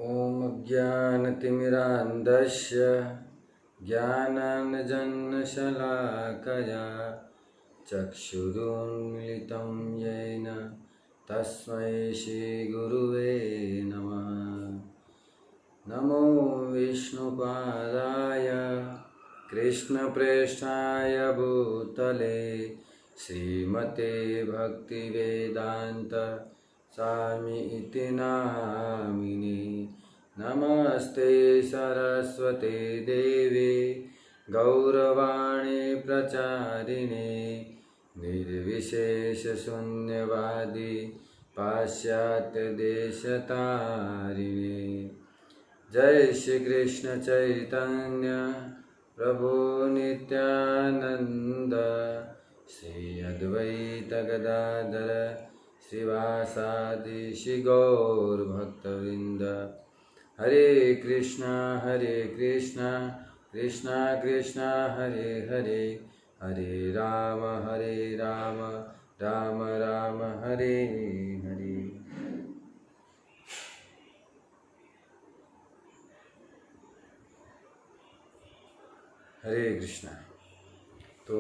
ॐ ज्ञानतिमिरान्धस्य ज्ञानाञ्जनशलाकया चक्षुरुन्मिलितं येन तस्मै श्रीगुरुवे नमः। नमो विष्णुपादाय कृष्णप्रेष्ठाय भूतले श्रीमते भक्तिवेदान्त स्वामी इति नामिने। नमस्ते सरस्वते देवे गौरवाणी प्रचारिणे निर्विशेषशून्यवादी पाश्चात्यदेशतारिणे। जय श्री कृष्ण चैतन्य प्रभु नित्यानंद श्री अद्वैत गदाधर श्रीवासादि श्री गौर भक्तवृंद। हरे कृष्णा कृष्णा कृष्णा हरे हरे, हरे राम राम राम हरे हरे। हरे कृष्ण। तो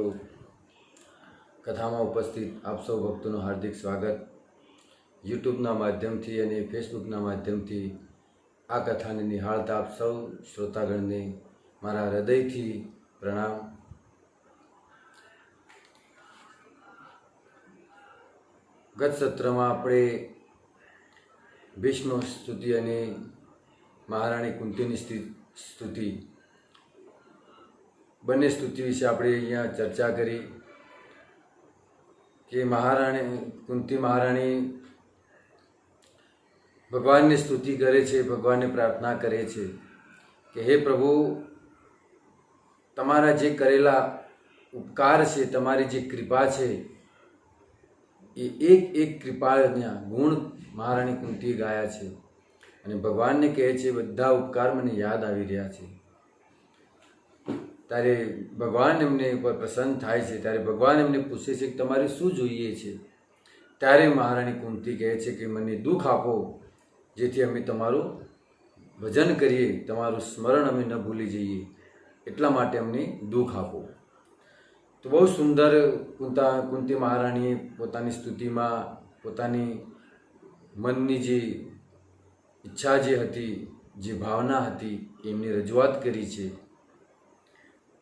कथा में उपस्थित आप सौ भक्तों हार्दिक स्वागत। यूट्यूबना माध्यमथी अने फेसबुकना माध्यमथी आ कथाने निहाळता आप सौ श्रोतागणने मारा हृदयथी प्रणाम। गत सत्र में आपणे भीष्म स्तुति अने महाराणी कुंतीनी स्तुति बने स्तुति विषे आपणे अहींया चर्चा करी कि महाराणी कुंती महाराणी भगवान ने स्तुति करे छे, भगवान ने प्रार्थना करे छे कि हे प्रभु तमारा जे करेला उपकार छे, तमारी जे कृपा छे, ये एक एक कृपाना गुण महाराणी कुंती गाया छे अने भगवान ने कहे छे बधा उपकार मने याद आवी रह्या छे। त्यारे भगवान एमने पर प्रसन्न थाय छे, त्यारे भगवान एमने पूछे छे कि तमारे शुं जोईए छे। त्यारे महाराणी कुंती कहे छे कि मने दुख आपो जेथी अमे तमारुं भजन करीए, तमारुं स्मरण अमे न भूली जईए, एटला माटे अमने दुख आपो। तो बहुत सुंदर कुंती महाराणी पोतानी स्तुति में पोतानी मननी जे इच्छा जे हती, जे भावना हती, एमनी रजूआत करी छे।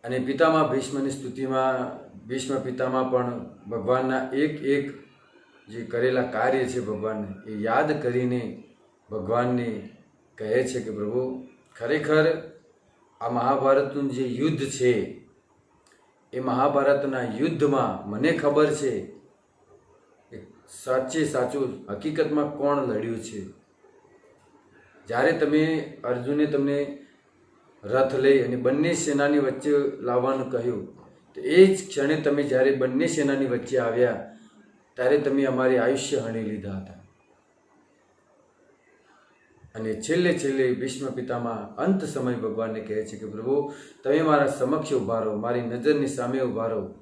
अने पितामह भीष्मनी स्तुति में भीष्म पितामह पण भगवानना एक एक जे करेला कार्य छे भगवान ए याद करीने भगवान ने कहे छे कि प्रभु खरेखर आ महाभारतनुं जे युद्ध छे ए महाभारतना युद्ध में मने खबर छे साचे साचुं हकीकत में कोण लड्युं छे। ज्यारे तमे अर्जुने तमने रथ लई अने बंने सेनानी वच्चे लाववानुं कह्युं तो ए ज क्षणे तमे ज्यारे बंने सेनानी वच्चे आव्या त्यारे तमे अमारी आयुष्य हणी लीधा हता। अने छेल्ले छेल्ले भीष्म पितामह अंत समय भगवान ने कहे छे कि प्रभु तमे मारा समक्ष उभा रहो, मारी नजरनी सामे उभा रहो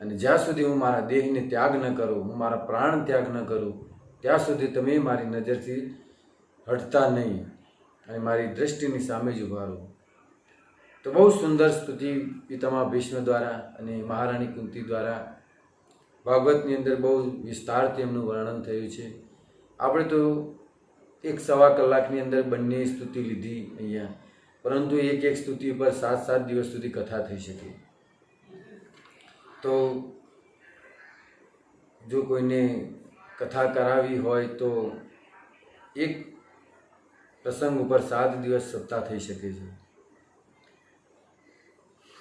अने ज्यां सुधी हूँ मारा देहने त्याग न करूँ, हूँ मारा प्राण त्याग न करूँ, त्यां सुधी तमे मारी नजरथी हटता नहीं अने मारी दृष्टिनी सामे ज उभा रहो। तो बहुत सुंदर स्तुति पितामह भीष्म द्वारा अने महाराणी कुंती द्वारा भागवतनी अंदर बहुत विस्तारथी एमनुं वर्णन थयुं छे। आपणे तो एक सवा कलाकनी अंदर बंने स्तुति लीधी अहींया, परंतु एक एक स्तुति पर 7-7 दिवस सुधी कथा थई शके। तो जो कोईने कथा करावी होय तो एक प्रसंग पर 7 दिवस सप्ताह थई शके छे।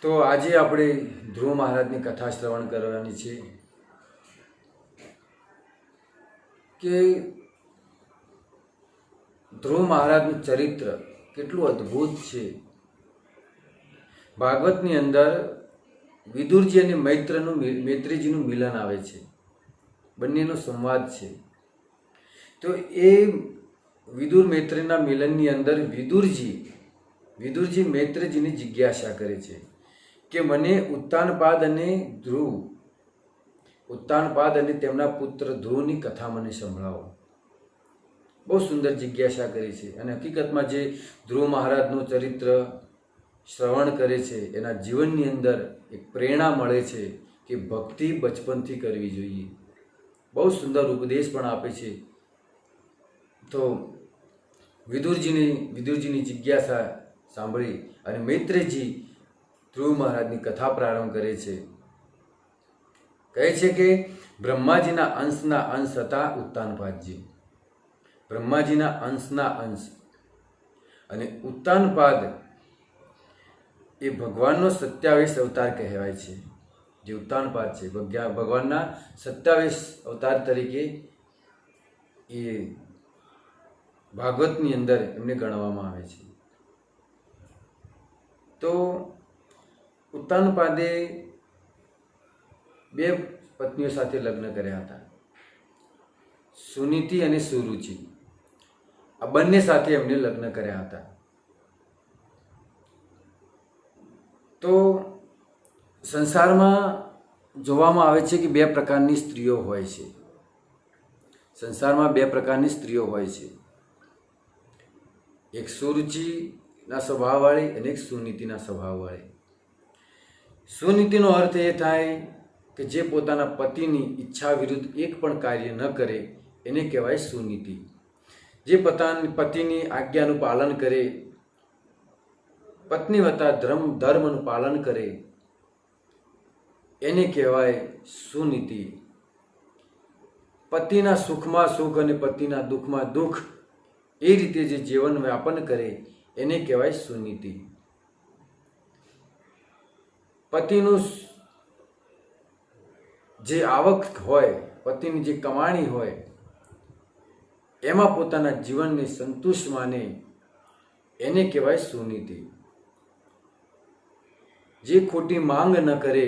तो आजे आपणे ध्रुव महाराजनी कथा श्रवण करवानी छे कि ध्रुव महाराजनुं चरित्र केटलुं अद्भुत छे। भागवतनी अंदर विदुरजी अने मैत्रीजीनुं मिलन आवे छे, बंनेनो संवाद छे। तो ए विदुर मैत्रीना मिलननी अंदर विदुरजी मैत्रीजीनी जिज्ञासा करे छे कि मने उत्तानपाद अने ध्रुव उत्तानपाद अने तेमना पुत्र ध्रुवनी कथा मने संभळावो। બહુ સુંદર જિજ્ઞાસા કરી છે. અને હકીકતમાં જે ધ્રુવ મહારાજનું ચરિત્ર શ્રવણ કરે છે એના જીવનની અંદર એક પ્રેરણા મળે છે કે ભક્તિ બચપનથી કરવી જોઈએ. બહુ સુંદર ઉપદેશ પણ આપે છે. તો વિદુરજીની જિજ્ઞાસા સાંભળી અને મૈત્રેયજી ધ્રુવ મહારાજની કથા પ્રારંભ કરે છે. કહે છે કે બ્રહ્માજીના અંશના અંશ હતા ઉત્તાનપાદજી. બ્રહ્માજીના અંશના અંશ અને ઉત્તાનપાદ એ ભગવાનનો 27 અવતાર કહેવાય છે. જે ઉત્તાનપાદ છે ભગવાનના 27 અવતાર તરીકે એ ભાગવતની અંદર એમને ગણવામાં આવે છે. તો ઉત્તાનપાદે 2 પત્નીઓ સાથે લગ્ન કર્યા હતા, સુનીતિ અને સુરુચિ. આ બંને સાથે એમને લગ્ન કર્યા હતા. તો સંસારમાં જોવામાં આવે છે કે 2 પ્રકારની સ્ત્રીઓ હોય છે. સંસારમાં 2 પ્રકારની સ્ત્રીઓ હોય છે. એક સુરુચિના સ્વભાવવાળી અને એક સુનીતિના સ્વભાવવાળી. સુનીતિનો અર્થ એ થાય કે જે પોતાના પતિની ઈચ્છા વિરુદ્ધ એક પણ કાર્ય ન કરે એને કહેવાય સુનીતિ. જે પતિની આજ્ઞાનું પાલન કરે, પત્નીવતા ધર્મનું પાલન કરે એને કહેવાય સુનીતિ. પતિના સુખમાં સુખ અને પતિના દુઃખમાં દુઃખ એ રીતે જે જીવન વ્યાપન કરે એને કહેવાય સુનીતિ. પતિનું જે આવક હોય, પતિની જે કમાણી હોય એમાં પોતાના જીવનને સંતુષ્ટ માને એને કહેવાય સુનીતિ. જે ખોટી માંગ ન કરે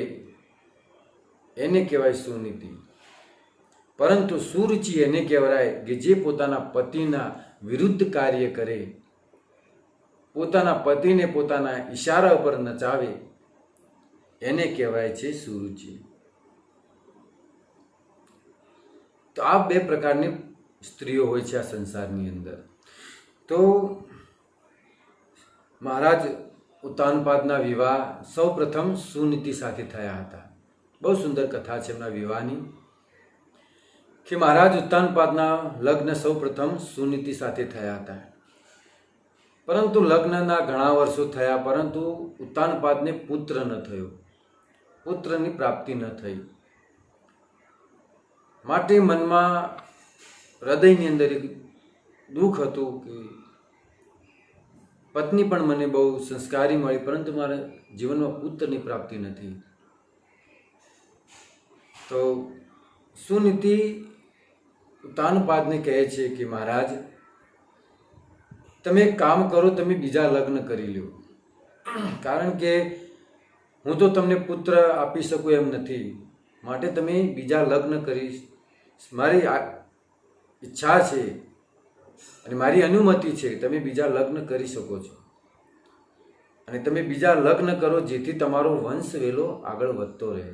એને કહેવાય સુનીતિ. પરંતુ સુરુચિ એને કહેવાય કે જે પોતાના પતિના વિરુદ્ધ કાર્ય કરે, પોતાના પતિને પોતાના ઈશારા ઉપર નચાવે એને કહેવાય છે સુરુચિ. તો આ 2 પ્રકારની સ્ત્રીઓ હોય છે આ સંસારની અંદર. તો મહારાજ ઉત્તાનપાદના વિવાહ સૌ પ્રથમ સુનીતિ સાથે થયા હતા. બહુ સુંદર કથા છે એમના વિવાહની કે મહારાજ ઉત્તાનપાદના લગ્ન સૌ પ્રથમ સુનીતિ સાથે થયા હતા. પરંતુ લગ્નના ઘણા વર્ષો થયા, પરંતુ ઉત્તાનપાદને પુત્ર ન થયો, પુત્રની પ્રાપ્તિ ન થઈ. માટે મનમાં હૃદયની અંદર એક દુઃખ હતું કે પત્ની પણ મને બહુ સંસ્કારી મળી, પરંતુ મારા જીવનમાં પુત્રની પ્રાપ્તિ નથી. તો સુનીતિ ઉત્તાનપાદને કહે છે કે મહારાજ તમે એક કામ કરો, તમે બીજા લગ્ન કરી લો, કારણ કે હું તો તમને પુત્ર આપી શકું એમ નથી. માટે તમે બીજા લગ્ન કરી, મારી ઈચ્છા છે અને મારી અનુમતિ છે, તમે બીજા લગ્ન કરી શકો છો. અને તમે બીજા લગ્ન કરો જેથી તમારો વંશ વેલો આગળ વધતો રહે.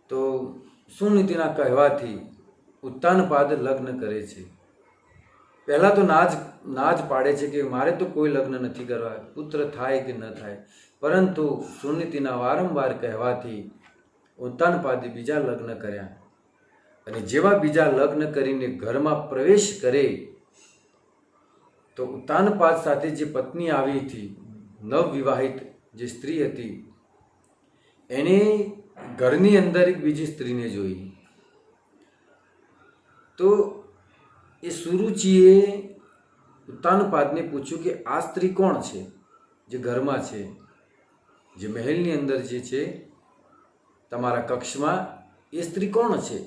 તો સુનીતિના કહેવાથી ઉત્તાનપાદ લગ્ન કરે છે. પહેલાં તો નાજ પાડે છે કે મારે તો કોઈ લગ્ન નથી કરવા, પુત્ર થાય કે ન થાય. પરંતુ સુનીતિના વારંવાર કહેવાથી ઉત્તાનપાદે બીજા લગ્ન કર્યા. અને જેવા બીજા લગ્ન કરીને ઘરમાં પ્રવેશ કરે તો ઉત્તાનપાદ સાથે જે પત્ની આવી હતી, નવવિવાહિત જે સ્ત્રી હતી, એને ઘરની અંદર એક બીજી સ્ત્રીને જોઈ. તો એ સુરુચિએ ઉત્તાનપાદને પૂછ્યું કે આ સ્ત્રી કોણ છે જે ઘરમાં છે, જે મહેલની અંદર જે છે તમારા કક્ષમાં, એ સ્ત્રી કોણ છે?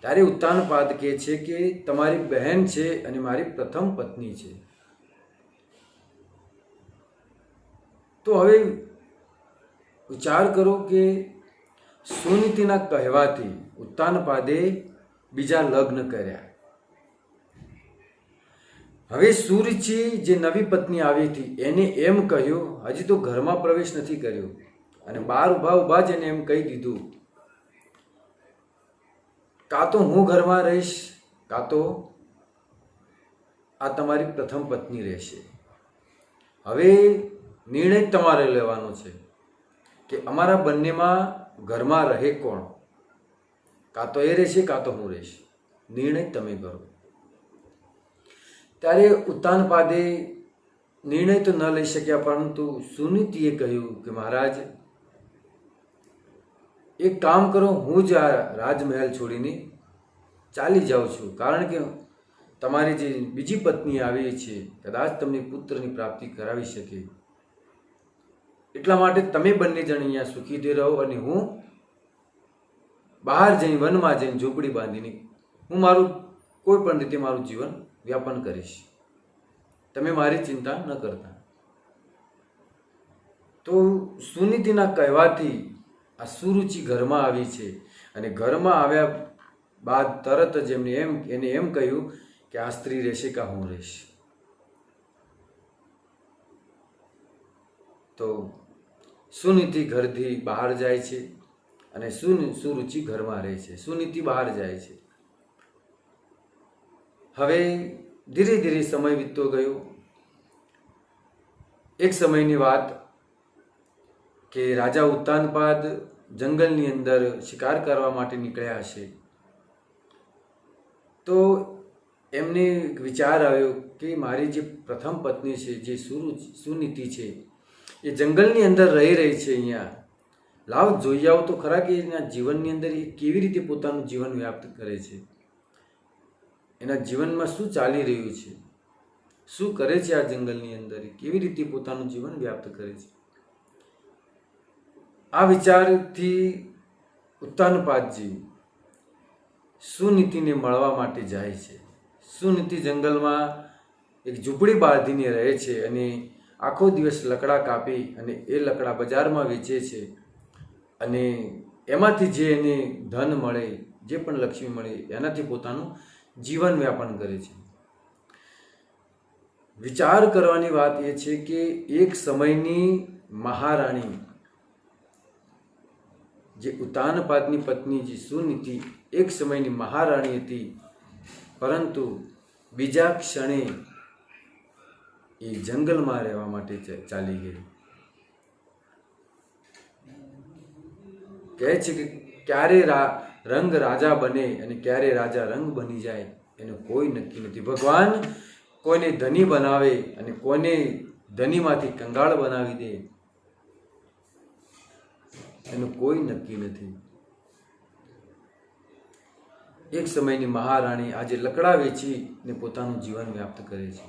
ત્યારે ઉત્તાનપાદ કહે છે કે તમારી બહેન છે અને મારી પ્રથમ પત્ની છે. તો હવે વિચાર કરો કે સુનીતિના કહેવાથી ઉત્તાનપાદે બીજા લગ્ન કર્યા. હવે સુરુચિ જે નવી પત્ની આવી હતી એને એમ કહ્યું, હજી તો ઘરમાં પ્રવેશ નથી કર્યો, અને બહાર ઊભા જ એને એમ કહી દીધું કાં તો હું ઘરમાં રહીશ, કાં તો આ તમારી પ્રથમ પત્ની રહેશે. હવે નિર્ણય તમારે લેવાનો છે કે અમારા બંનેમાં ઘરમાં રહે કોણ. કાં તો એ રહેશે, કાં તો હું રહીશ. નિર્ણય તમે કરો. ત્યારે ઉત્તાનપાદે નિર્ણય તો ન લઈ શક્યા, પરંતુ સુનીતિએ કહ્યું કે મહારાજ, એક કામ કરો, હું જ આ રાજમહેલ છોડીને ચાલી જાઉં છું, કારણ કે તમારી જે બીજી પત્ની આવી છે કદાચ તમને પુત્રની પ્રાપ્તિ કરાવી શકે. એટલા માટે તમે બંને જણ અહીંયા સુખીથી રહો અને હું બહાર જઈને, વનમાં જઈને ઝૂંપડી બાંધીને હું મારું કોઈ પણ રીતે મારું જીવન વ્યાપન કરીશ. તમે મારી ચિંતા ન કરતા. તો સુનીતિના કહેવાથી આ સુરુચિ ઘરમાં આવી છે, અને ઘરમાં આવ્યા બાદ તરત જ એને એમ કહ્યું કે આ સ્ત્રી રહેશે કે હું રહીશ. તો સુનીતિ ઘરથી બહાર જાય છે અને સુરુચિ ઘરમાં રહે છે. સુનીતિ બહાર જાય છે. હવે ધીરે ધીરે સમય વીતતો ગયો. એક સમયની વાત કે રાજા ઉત્તાનપાદ જંગલની અંદર શિકાર કરવા માટે નીકળ્યા હશે. તો એમને વિચાર આવ્યો કે મારી જે પ્રથમ પત્ની છે, જે સુનીતિ છે, એ જંગલની અંદર રહી છે અહીંયા. લાવ જોઈ આવો તો ખરા કે એના જીવનની અંદર એ કેવી રીતે પોતાનું જીવન વ્યાપ્ત કરે છે, એના જીવનમાં શું ચાલી રહ્યું છે, શું કરે છે આ જંગલની અંદર, કેવી રીતે પોતાનું જીવન વ્યાપ્ત કરે છે. આ વિચારથી ઉત્તાનપાદજી સુનીતિને મળવા માટે જાય છે. સુનીતિ જંગલમાં એક ઝૂંપડી બાંધીને રહે છે અને આખો દિવસ લકડા કાપી અને એ લકડા બજારમાં વેચે છે, અને એમાંથી જે એને ધન મળે, જે પણ લક્ષ્મી મળે, એનાથી પોતાનું જીવન વ્યાપન કરે છે. વિચાર કરવાની વાત એ છે કે એક સમયની મહારાણી, જે ઉત્તાનપાદની પત્ની જે સુનીતિ એક સમયની મહારાણી હતી, પરંતુ બીજા ક્ષણે એ જંગલમાં રહેવા માટે ચાલી ગઈ. કહે છે કે ક્યારે રંગ રાજા બને અને ક્યારે રાજા રંગ બની જાય એનું કોઈ નક્કી નથી. ભગવાન કોઈને ધની બનાવે અને કોઈને ધનીમાંથી કંગાળ બનાવી દે એનું કોઈ નક્કી નથી. એક સમયની મહારાણી આજે લકડા વેચીને પોતાનું જીવન વ્યાપ્ત કરે છે.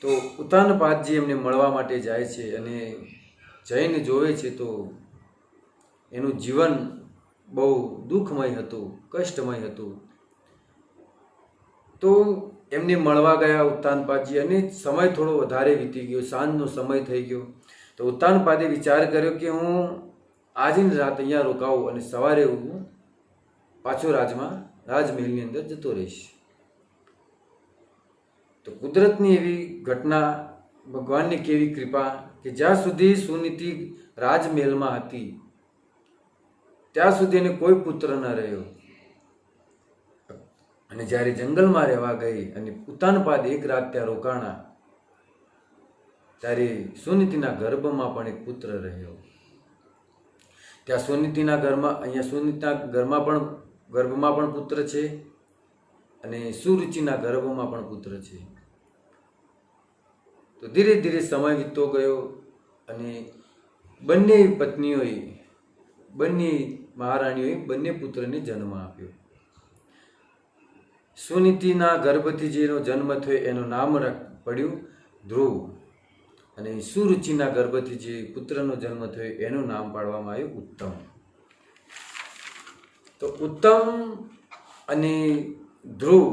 તો ઉત્તાનપાદજી એમને મળવા માટે જાય છે અને જઈને જોવે છે તો એનું જીવન બહુ દુઃખમય હતું, કષ્ટમય હતું. તો એમને મળવા ગયા ઉત્તાનપાદજી, અને સમય થોડો વધારે વીતી ગયો, સાંજનો સમય થઈ ગયો. તો ઉત્તાનપાદે વિચાર કર્યો કે હું આજની રાત અહીંયા રોકાવું અને સવારે હું પાછો રાજમહેલની અંદર જતો રહીશ. તો કુદરતની એવી ઘટના, ભગવાનની કેવી કૃપા કે જ્યાં સુધી સુનીતિ રાજમહેલમાં હતી ત્યાં સુધી એને કોઈ પુત્ર ન રહ્યો, અને જ્યારે જંગલમાં રહેવા ગઈ અને ઉત્તાનપાદ એક રાત ત્યાં રોકાણા, ત્યારે સુનીતિના ગર્ભમાં પણ એક પુત્ર રહ્યો. ત્યાં સુનીતિના ઘરમાં, અહીંયા સુનીતિના ગર્ભમાં પણ પુત્ર છે અને સુરુચિના ગર્ભમાં પણ પુત્ર છે. તો ધીરે ધીરે સમય વીતતો ગયો અને બંને પત્નીઓએ, બંને મહારાણીઓએ બંને પુત્રને જન્મ આપ્યો. સુનીતિના ગર્ભથી જેનો જન્મ થયો એનું નામ પડ્યું ધ્રુવ, અને સુરુચિના ગર્ભથી જે પુત્રનો જન્મ થયો એનું નામ પાડવામાં આવ્યું ઉત્તમ. તો ઉત્તમ અને ધ્રુવ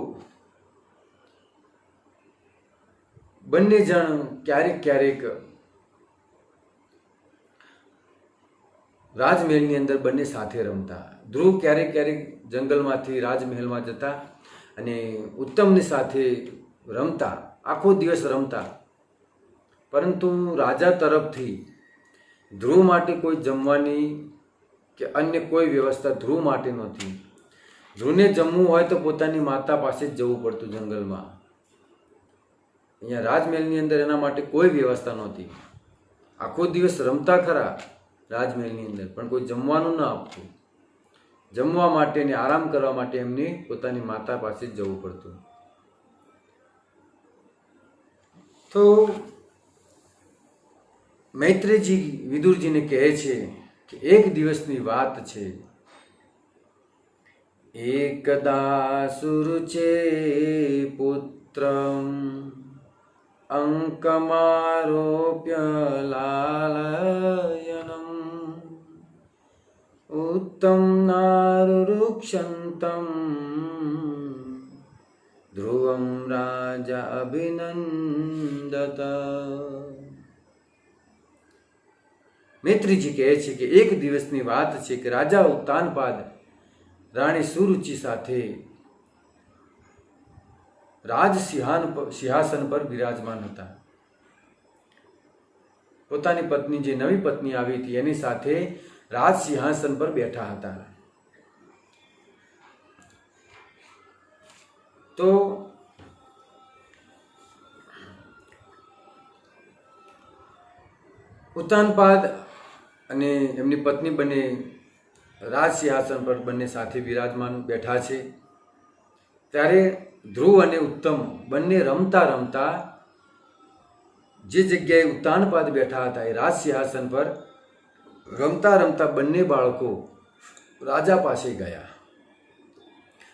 બંને જણ ક્યારેક રાજમહેલની અંદર બંને સાથે રમતા. ધ્રુવ ક્યારેક જંગલમાંથી રાજમહેલમાં જતા અને ઉત્તમની સાથે રમતા, આખો દિવસ રમતા. પરંતુ રાજા તરફથી ધ્રુવ માટે કોઈ જમવાની કે અન્ય કોઈ વ્યવસ્થા ધ્રુવ માટે નહોતી. ધ્રુવને જમવું હોય તો પોતાની માતા પાસે જ જવું પડતું જંગલમાં. અહીંયા રાજમહેલની અંદર એના માટે કોઈ વ્યવસ્થા નહોતી. આખો દિવસ રમતા ખરા રાજમહેલની અંદર, પણ કોઈ જમવાનું ન આપતું. જમવા માટે ને આરામ કરવા માટે એમને પોતાની માતા પાસે જ જવું પડતું. તો મૈત્રેયજી વિદુરજીને કહે છે કે એક દિવસની વાત છે. એકદા સુરુચે પુત્રમ અંકમારોપ્ય લાલયનમ ઉત્તમ નારુરુક્ષંતમ ધ્રુવમ રાજા અભિનંદત. મૈત્રીજી કહે છે કે એક દિવસની વાત છે કે રાજા ઉત્તાનપાદ રાણી સુરુચિ સાથે રાજ સિંહાસન પર બિરાજમાન હતા. પોતાની પત્ની, જે નવી પત્ની આવી હતી, એની સાથે રાજ સિંહાસન પર બેઠા હતા. તો ઉત્તાનપાદ અને એમની પત્ની બંને રાજ સિંહાસન પર બંને સાથે બિરાજમાન બેઠા છે. ત્યારે ધ્રુવ અને ઉત્તમ બંને રમતા રમતા જે જગ્યાએ ઉત્તાનપાદ બેઠા હતા એ રાજ સિંહાસન પર રમતા રમતા બંને બાળકો રાજા પાસે ગયા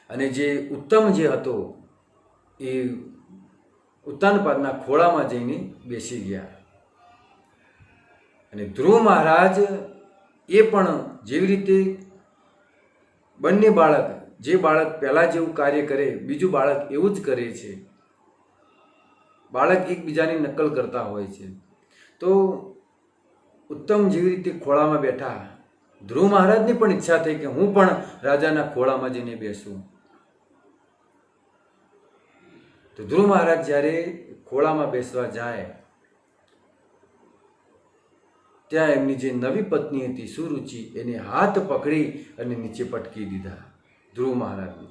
અને જે ઉત્તમ જે હતો એ ઉત્તાનપાદના ખોળામાં જઈને બેસી ગયા. અને ધ્રુવ મહારાજ એ પણ જેવી રીતે બંને બાળક, જે બાળક પહેલાં જેવું કાર્ય કરે બીજું બાળક એવું જ કરે છે. બાળક એકબીજાની નકલ કરતા હોય છે. તો ઉત્તમ જેવી રીતે ખોળામાં બેઠા, ધ્રુવ મહારાજની પણ ઈચ્છા થઈ કે હું પણ રાજાના ખોળામાં જઈને બેસું. તો ધ્રુવ મહારાજ જ્યારે ખોળામાં બેસવા જાય ત્યાં એમની જે નવી પત્ની હતી સુરુચિ, એને હાથ પકડી અને નીચે પટકી દીધા ધ્રુવ મહારાજને.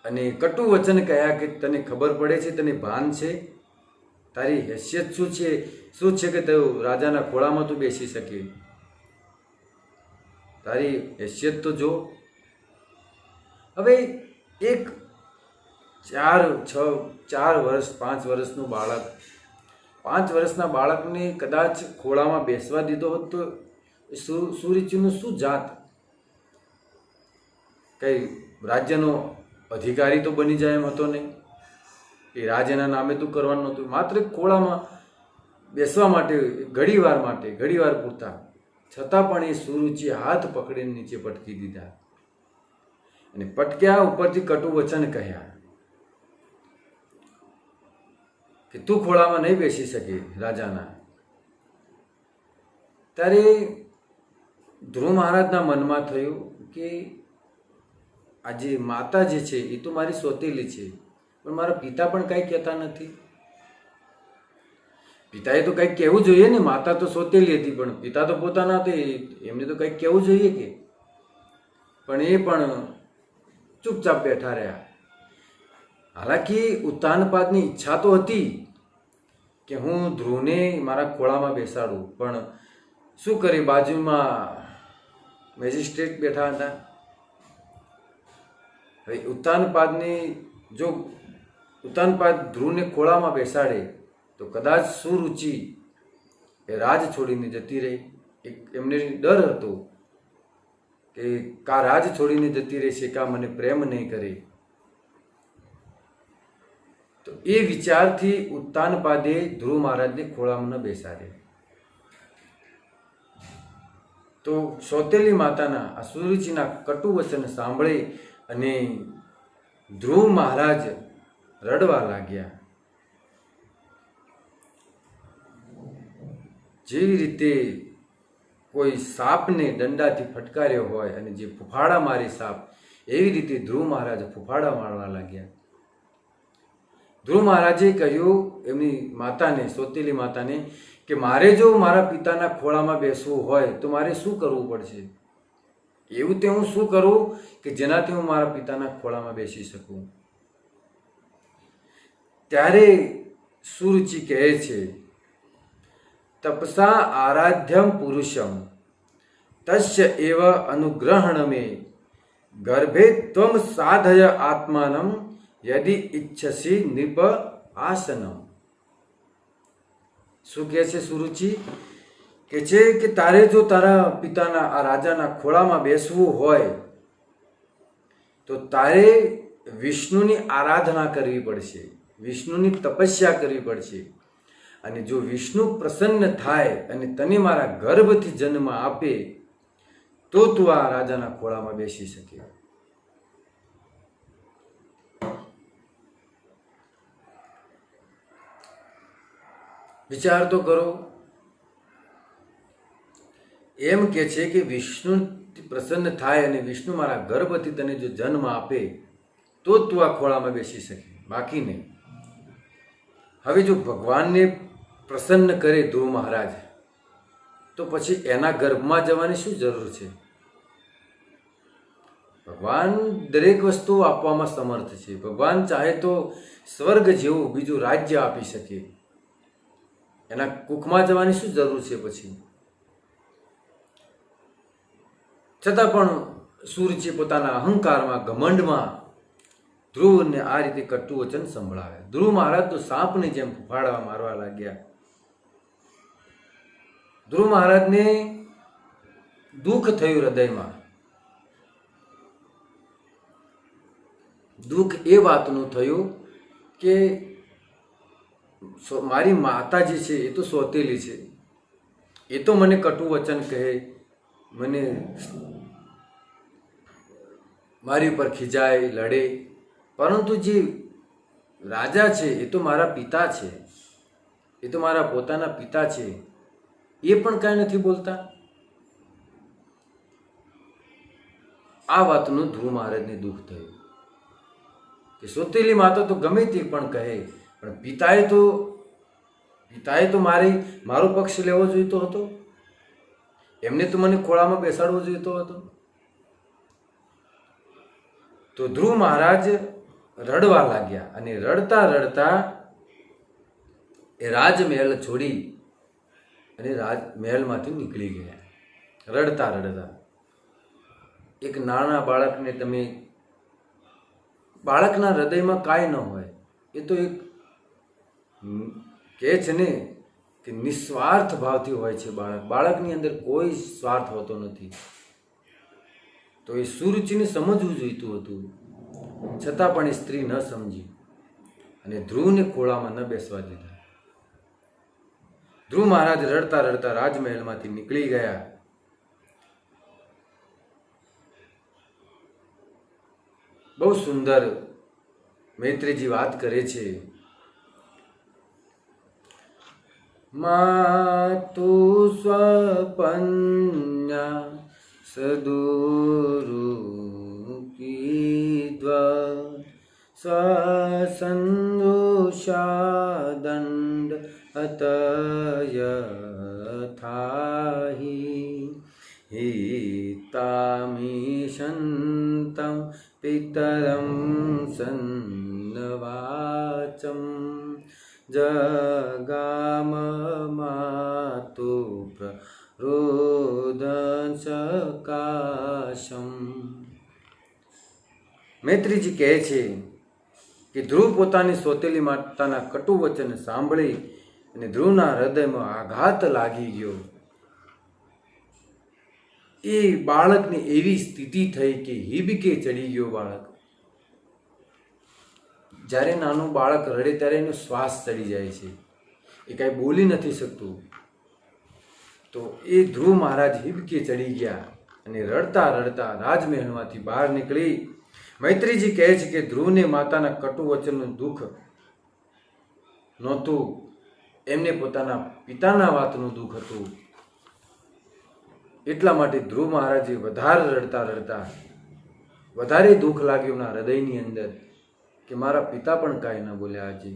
અને કટુ વચન કહ્યા કે તને ખબર પડે છે, તને ભાન છે, તારી હેસિયત શું છે કે તું રાજાના ખોળામાં તું બેસી શકે? તારી હેસિયત તો જો. હવે એક 4 વર્ષ 5 વર્ષનું બાળક, 5 વર્ષના બાળકને કદાચ ખોળામાં બેસવા દીધો હોત તો સુરુચિનું શું જાત? કઈ રાજ્યનો અધિકારી તો બની જાય એમ હતો નહીં. એ રાજ્યના નામે તો કરવાનું નહોતું. માત્ર ખોળામાં બેસવા માટે, ઘડીવાર પૂરતા. છતાં પણ એ સુરુચિ હાથ પકડીને નીચે પટકી દીધા અને પટક્યા. ઉપરથી કટુ વચન કહ્યા કે તું ખોળામાં નહીં બેસી શકે રાજાના. ત્યારે ધ્રુવ મહારાજના મનમાં થયું કે આ જે માતા જે છે એ તો મારી સોતેલી છે, પણ મારા પિતા પણ કંઈ કહેતા નથી. પિતાએ તો કંઈક કહેવું જોઈએ ને. માતા તો સોતેલી હતી પણ પિતા તો પોતાના હતા, એમને તો કંઈક કહેવું જોઈએ કે. પણ એ પણ ચૂપચાપ બેઠા રહ્યા. હાલાકી ઉત્તાનપાદની ઈચ્છા તો હતી કે હું ધ્રુવને મારા ખોળામાં બેસાડું, પણ શું કરે, બાજુમાં મેજિસ્ટ્રેટ બેઠા હતા. હવે ઉત્તાનપાદ ધ્રુવને ખોળામાં બેસાડે તો કદાચ સુરુચિ એ રાજ છોડીને જતી રહી. એમને ડર હતો કે કા રાજ છોડીને જતી રહેશે, કા મને પ્રેમ નહીં કરે. તો એ વિચારથી ઉત્તાનપાદે ધ્રુવ મહારાજને ખોળામાં ન બેસાડે. તો સોતેલી માતાના આ સુરુચિના કટુ વચન સાંભળી અને ધ્રુવ મહારાજ રડવા લાગ્યા. જેવી રીતે કોઈ સાપને દંડાથી ફટકાર્યો હોય અને જે ફૂફાડા મારી સાપ, એવી રીતે ધ્રુવ મહારાજ ફૂફાડા મારવા લાગ્યા. ધ્રુવ મહારાજે કહ્યું એમની માતાને, સોતેલી માતાને, કે મારે જો મારા પિતાના ખોળામાં બેસવું હોય તો મારે શું કરવું પડશે? એવું તે હું શું કરું કે જેનાથી હું મારા પિતાના ખોળામાં બેસી શકું? ત્યારે સુરુચિ કહે છે, તપસા આરાધ્યમ પુરુષમ તસ્ય એવ અનુગ્રહણમે ગર્ભે ત્વમ સાધય આત્માનમ યદિ ઈચ્છસી નૃપ આસનમ. શું કહે છે સુરુચિ? કે છે કે તારે જો તારા પિતાના આ રાજાના ખોળામાં બેસવું હોય તો તારે વિષ્ણુની આરાધના કરવી પડશે, વિષ્ણુની તપસ્યા કરવી પડશે. અને જો વિષ્ણુ પ્રસન્ન થાય અને તને મારા ગર્ભથી જન્મ આપે તો તું આ રાજાના ખોળામાં બેસી શકે. વિચાર તો કરો. એમ કે છે કે વિષ્ણુ પ્રસન્ન થાય અને વિષ્ણુ મારા ગર્ભથી તને જો જન્મ આપે તો જ તું આ ખોળામાં બેસી શકે, બાકી નહીં. હવે જો ભગવાનને પ્રસન્ન કરે ધ્રુવ મહારાજ તો પછી એના ગર્ભમાં જવાની શું જરૂર છે? ભગવાન દરેક વસ્તુ આપવામાં સમર્થ છે. ભગવાન ચાહે તો સ્વર્ગ જેવું બીજું રાજ્ય આપી શકે. એના કુખમાં જવાની શું જરૂર છે પછી? છતાં પણ સુરુચિ પોતાના અહંકારમાં, ઘમંડમાં ધ્રુવને આ રીતે કટુ વચન સંભળાવે. ધ્રુવ મહારાજ તો સાપની જેમ ફૂફાડવા મારવા લાગ્યા. ધ્રુવ મહારાજને દુઃખ થયું હૃદયમાં. દુઃખ એ વાતનું થયું કે મારી માતા જે છે એ તો સોતેલી છે, એ તો મને કટુ વચન કહે, મને મારી ઉપર ખીજાય, લડે, પરંતુ જે રાજા છે એ તો મારા પિતા છે, એ તો મારા પોતાના પિતા છે, એ પણ કાંઈ નથી બોલતા. આ વાતનું ધ્રુવ મહારાજને દુઃખ થયું કે સોતેલી માતા તો ગમે તે પણ કહે, પણ પિતાએ તો મારો પક્ષ લેવો જોઈતો હતો, એમને તો મને ખોળામાં બેસાડવો જોઈતો હતો. તો ધ્રુવ મહારાજ રડવા લાગ્યા અને રડતા રડતા એ રાજમહેલ છોડી અને રાજમહેલમાંથી નીકળી ગયા. રડતા રડતા. એક નાના બાળકને તમે, બાળકના હૃદયમાં કાંઈ ન હોય, એ તો એક કહે છે ને કે નિસ્વાર્થ ભાવથી હોય છે બાળક. બાળકની અંદર કોઈ સ્વાર્થ હોતો નથી. તો એ સુરુચિને સમજવું જોઈતું હતું, છતાં પણ એ સ્ત્રી ન સમજી અને ધ્રુવને ખોળામાં ન બેસવા દીધા. ધ્રુવ મહારાજ રડતા રડતા રાજમહેલમાંથી નીકળી ગયા. બહુ સુંદર મૈત્રીજી વાત કરે છે, માતુ સ્વપન્યા સદુરુકીદ્વા સ્વસંદોષાદંડ અતયથાહિ હિતામિશંતમ પિતરમ સન્નવાચમ જગામ માતુ પ્રરોદન સકાશમ. મૈત્રીજી કહે છે કે ધ્રુવ પોતાની સોતેલી માતાના કટુ વચન સાંભળી અને ધ્રુવના હૃદયમાં આઘાત લાગી ગયો. એ બાળકની એવી સ્થિતિ થઈ કે હિબકે ચડી ગયો બાળક. જ્યારે નાનું બાળક રડે ત્યારે એનો શ્વાસ ચડી જાય છે, એ કાંઈ બોલી નથી શકતું. તો એ ધ્રુવ મહારાજ હિબકે ચડી ગયા અને રડતા રડતા રાજમહેલમાંથી બહાર નીકળી. મૈત્રીજી કહે છે કે ધ્રુવને માતાના કટુ વચનનું દુઃખ નહોતું, એમને પોતાના પિતાના વાતનું દુઃખ હતું. એટલા માટે ધ્રુવ મહારાજે વધારે રડતા રડતા વધારે દુઃખ લાગ્યું ના હૃદયની અંદર કે મારા પિતા પણ કાંઈ ન બોલ્યા. આજે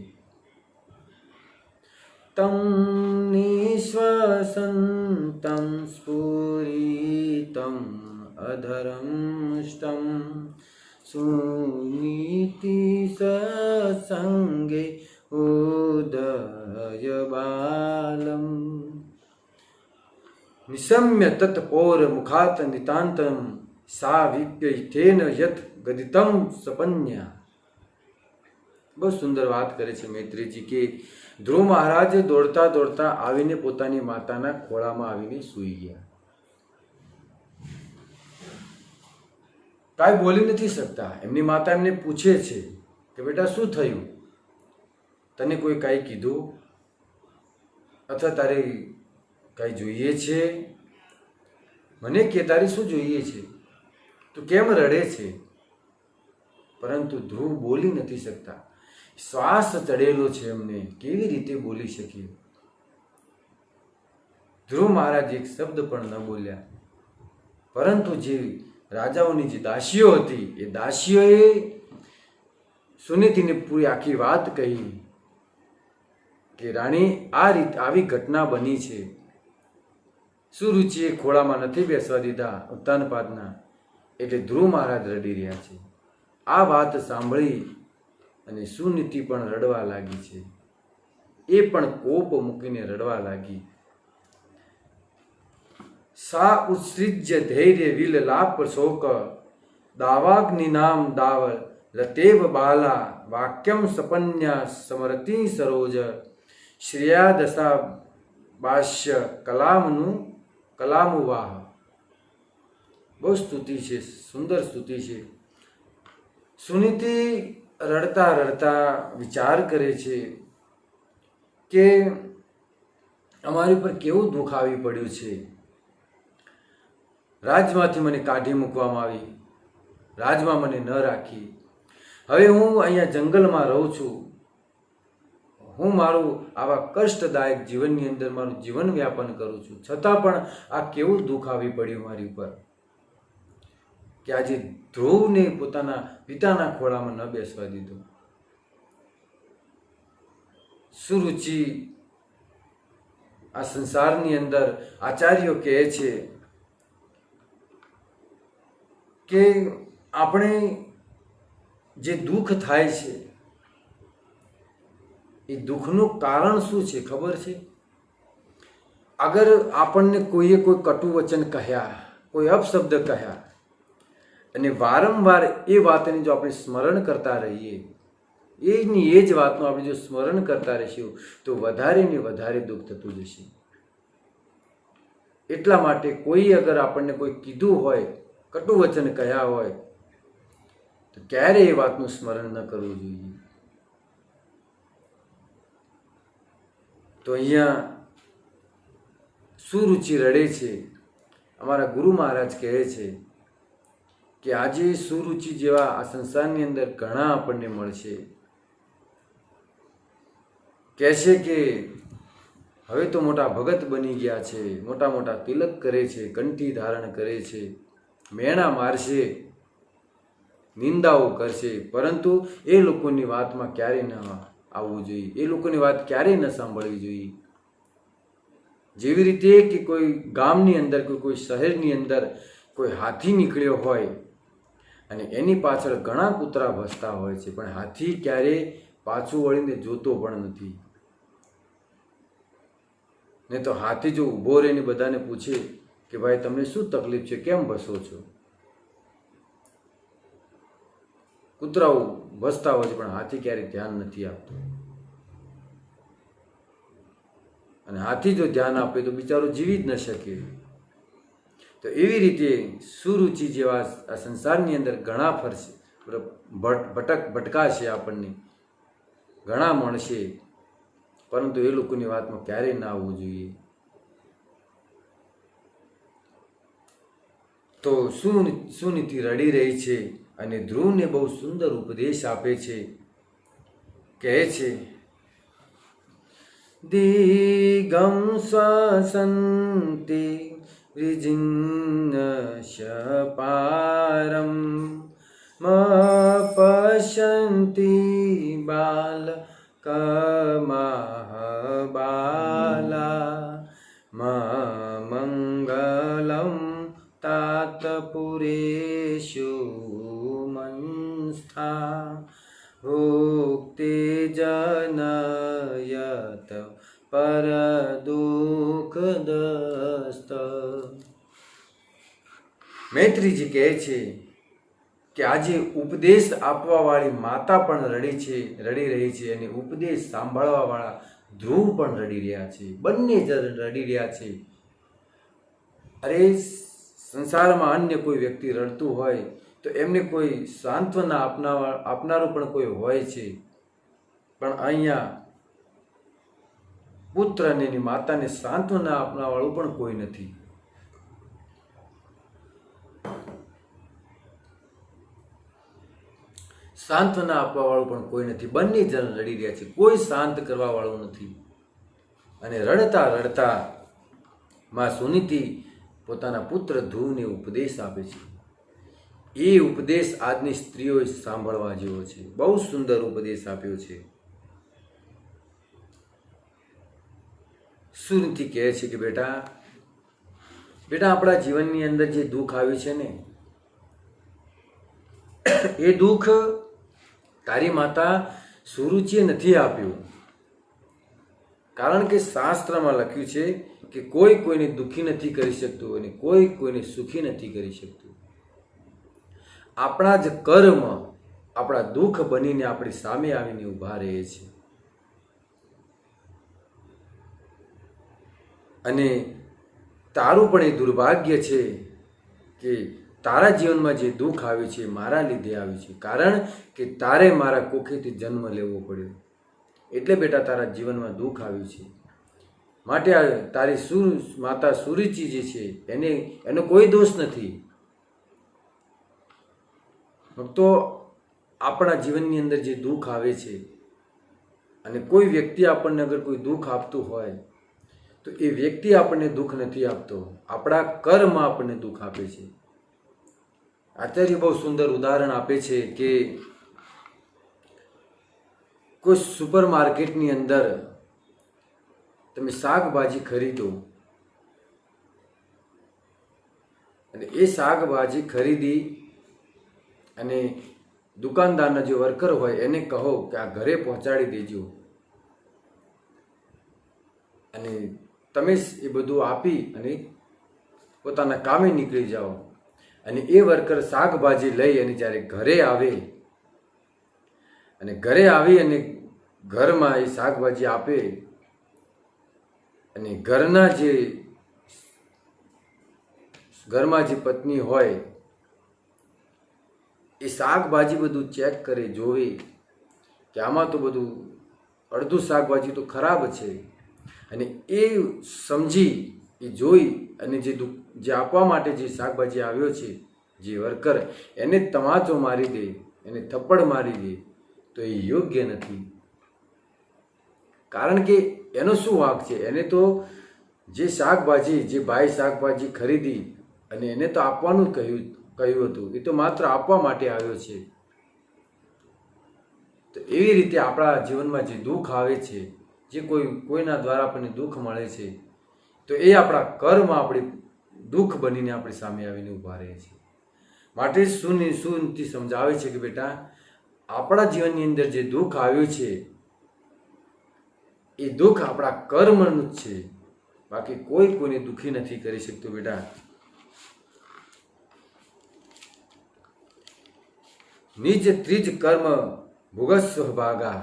તમ નિશ્વસંતમ સ્ફુરિતમ अधरंष्टं सुनीति सत्संगे उदय बालम निशम्य तत्पौर मुखात नितांतम सा विप्यथेन यथ गदितम सपन्या। बहुत सुंदर बात करे छे मैत्रेयजी के ध्रुव महाराज दौड़ता दौड़ता आवीने पोतानी माताना खोळामां आवीने सूई गया। काई बोली नहीं सकता। एमनी माता एमने पूछे छे कि बेटा शू थयुं, तने कोई काई कीधुं अथवा तारे काई जोईए छे, मने के तारे शू जोईए छे, तू केम रड़े छे। परंतु ध्रुव बोली नहीं सकता। श्वास चढ़ेलो छे एमने, केवी रीते बोली शके। ध्रुव महाराज एक शब्द पण न बोल्या। परंतु जे राजाओनी जे दासीओ हती ए दासीओए सुनीतिने पूरी आखी वात कही कि राणी आ रीत आवी घटना बनी छे। सुरुचिए खोळामां नथी बेसवा दीधा उत्तानपादना એટલે ધ્રુવ મહારાજ રડી રહ્યા છે। આ વાત સાંભળી અને સુનીતિ પણ રડવા લાગી છે। એ પણ કોપ મૂકીને રડવા લાગી। सा उत्सृज्य धैर्य विल लाप शोक दावाग्नि नाम दाव लतेव बाला वाक्यम सपन्या समरती सरोज श्रेया दशा भाष्य कलामनु कलामुवाह। बहुत स्तुति है, सुंदर स्तुति है। सुनीति रड़ता रड़ता विचार करे छे के अमारी पर केवुं दुख आवी पड्युं छे। રાજમાંથી મને કાઢી મૂકવામાં આવી, રાજમાં મને ન રાખી। હવે હું અહીંયા જંગલમાં રહું છું। હું મારું આવા કષ્ટદાયક જીવનની અંદર મારું જીવન વ્યાપન કરું છું, છતાં પણ આ કેવું દુઃખ આવી પડ્યું મારી ઉપર કે આજે ધ્રુવને પોતાના પિતાના ખોળામાં ન બેસવા દીધો। સુરુચિ આ સંસારની અંદર આચાર્યો કહે છે કે આપણે જે દુઃખ થાય છે એ દુઃખનું કારણ શું છે ખબર છે? અગર આપણને કોઈએ કોઈ કટુ વચન કહ્યા, કોઈ અપશબ્દ કહ્યા અને વારંવાર એ વાતને જો આપણે સ્મરણ કરતા રહીએ, એની એ જ વાતનું આપણે જો સ્મરણ કરતા રહીશું તો વધારે ને વધારે દુઃખ થતું જશે। એટલા માટે કોઈ અગર આપણને કોઈ કીધું હોય, કટુ વચન કહ્યા હોય તો ક્યારે એ વાતનું સ્મરણ ન કરવું જોઈએ। તો અહીંયા સુરુચિ રડે છે। અમારા ગુરુ મહારાજ કહે છે કે આજે સુરુચિ જેવા આ સંસારની અંદર ઘણા આપણને મળશે। કહે છે કે હવે તો મોટા ભગત બની ગયા છે, મોટા મોટા તિલક કરે છે, કંઠી ધારણ કરે છે, મેણા મારશે, નિંદાઓ કરશે, પરંતુ એ લોકોની વાતમાં ક્યારેય ન આવવું જોઈએ, એ લોકોની વાત ક્યારેય ન સાંભળવી જોઈએ। જેવી રીતે કે કોઈ ગામની અંદર કોઈ શહેરની અંદર કોઈ હાથી નીકળ્યો હોય અને એની પાછળ ઘણા કૂતરા ભસતા હોય છે, પણ હાથી ક્યારેય પાછું વળીને જોતો પણ નથી। ને તો હાથી જો ઊભો રહીને બધાને પૂછે કે ભાઈ તમને શું તકલીફ છે, કેમ ભસો છો? કૂતરાઓ ભસતા હોય છે પણ હાથી ક્યારેય ધ્યાન નથી આપતો। અને હાથી જો ધ્યાન આપે તો બિચારો જીવી જ ન શકે। તો એવી રીતે સુરુચિ જેવા આ સંસારની અંદર ઘણા ફરશે, ભટકાશે, આપણને ઘણા મળશે, પરંતુ એ લોકોની વાતમાં ક્યારેય ના આવવું જોઈએ। તો સુનીતિ રડી રહી છે અને ધ્રુવને બહુ સુંદર ઉપદેશ આપે છે। કહે છે દિગમ સ્વસંતિ વિજિન્નશપારમ પશ્યન્તિ બાલ કમહબાલા મંગલમ तात रेषु मंस्था भुक्ति जनयत पर दुख दस्त। મૈત્રીજી કહે છે કે આજે ઉપદેશ આપવાવાળી માતા પણ રડી રહી છે અને ઉપદેશ સાંભળવાવાળા ધ્રુવ પણ રડી રહ્યા છે, બંને જ રડી રહ્યા છે. અરે સંસારમાં અન્ય કોઈ વ્યક્તિ રડતું હોય તો એમને કોઈ સાંત્વના આપનારું પણ કોઈ હોય છે, પણ અહીંયા પુત્ર અને એની માતાને સાંત્વના આપનાવાળું પણ કોઈ નથી. સાંત્વના આપવા વાળું પણ કોઈ નથી. બંને જણ રડી રહ્યા છે, કોઈ શાંત કરવા વાળું નથી. અને રડતા રડતા માં સુનીતિ પોતાના પુત્ર ધ્રુવને ઉપદેશ આપે છે. એ ઉપદેશ આજની સ્ત્રીઓએ સાંભળવા જેવો છે. બહુ સુંદર ઉપદેશ આપ્યો છે. સુનીતિ કહે છે કે બેટા આપણા જીવનની અંદર જે દુઃખ આવ્યું છે ને, એ દુઃખ તારી માતા સુરુચિએ નથી આપ્યું. કારણ કે શાસ્ત્રમાં લખ્યું છે કે કોઈ કોઈને દુઃખી નથી કરી શકતું અને કોઈ કોઈને સુખી નથી કરી શકતું. આપણા જ કર્મ આપણા દુઃખ બનીને આપણી સામે આવીને ઊભા રહે છે. અને તારું પણ એ દુર્ભાગ્ય છે કે તારા જીવનમાં જે દુઃખ આવ્યું છે મારા લીધે આવ્યું છે. કારણ કે તારે મારા કોખેથી જન્મ લેવો પડ્યો, એટલે બેટા તારા જીવનમાં દુઃખ આવ્યું છે. માટે તારી માતા સુરુચિ જે છે એનો કોઈ દોષ નથી. તો આપણા જીવનની અંદર જે દુઃખ આવે છે, અને કોઈ વ્યક્તિ આપણને અગર કોઈ દુઃખ આપતું હોય તો એ વ્યક્તિ આપણને દુઃખ નથી આપતો, આપણા કર્મ આપણને દુઃખ આપે છે. આચાર્ય બહુ સુંદર ઉદાહરણ આપે છે કે કોઈ સુપર માર્કેટની અંદર તમે શાકભાજી ખરીદો અને એ શાકભાજી ખરીદી અને દુકાનદારના જે વર્કર હોય એને કહો કે આ ઘરે પહોંચાડી દેજો, અને તમે એ બધું આપી અને પોતાના કામે નીકળી જાઓ. અને એ વર્કર શાકભાજી લઈ અને જ્યારે ઘરે આવે અને ઘરમાં એ શાકભાજી આપે અને ઘરમાં જે પત્ની હોય એ શાકભાજી બધું ચેક કરે, જોવે કે આમાં તો બધું અડધું શાકભાજી તો ખરાબ છે. અને એ સમજી એ જોઈ અને જે આપવા માટે જે શાકભાજી આવ્યો છે જે વર્કર, એને તમાચો મારી દે, એને થપ્પડ મારી દે, તો એ યોગ્ય નથી. કારણ કે એનો શું વાંક છે? એને તો જે ભાઈ શાકભાજી ખરીદી અને એને તો આપવાનું કહ્યું હતું, એ તો માત્ર આપવા માટે આવ્યો છે. તો એવી રીતે આપણા જીવનમાં જે દુઃખ આવે છે, જે કોઈના દ્વારા આપણને દુઃખ મળે છે, તો એ આપણા કર્મ આપણી દુઃખ બનીને આપણી સામે આવીને ઊભા રહે છે. માટે સુનીતિ સમજાવે છે કે બેટા આપણા જીવનની અંદર જે દુઃખ આવ્યું છે એ દુઃખ આપણા કર્મનું જ છે, બાકી કોઈ કોઈને દુઃખી નથી કરી શકતું. બેટા નિજ ત્રીજ કર્મ ભોગસ્વ ભાગા,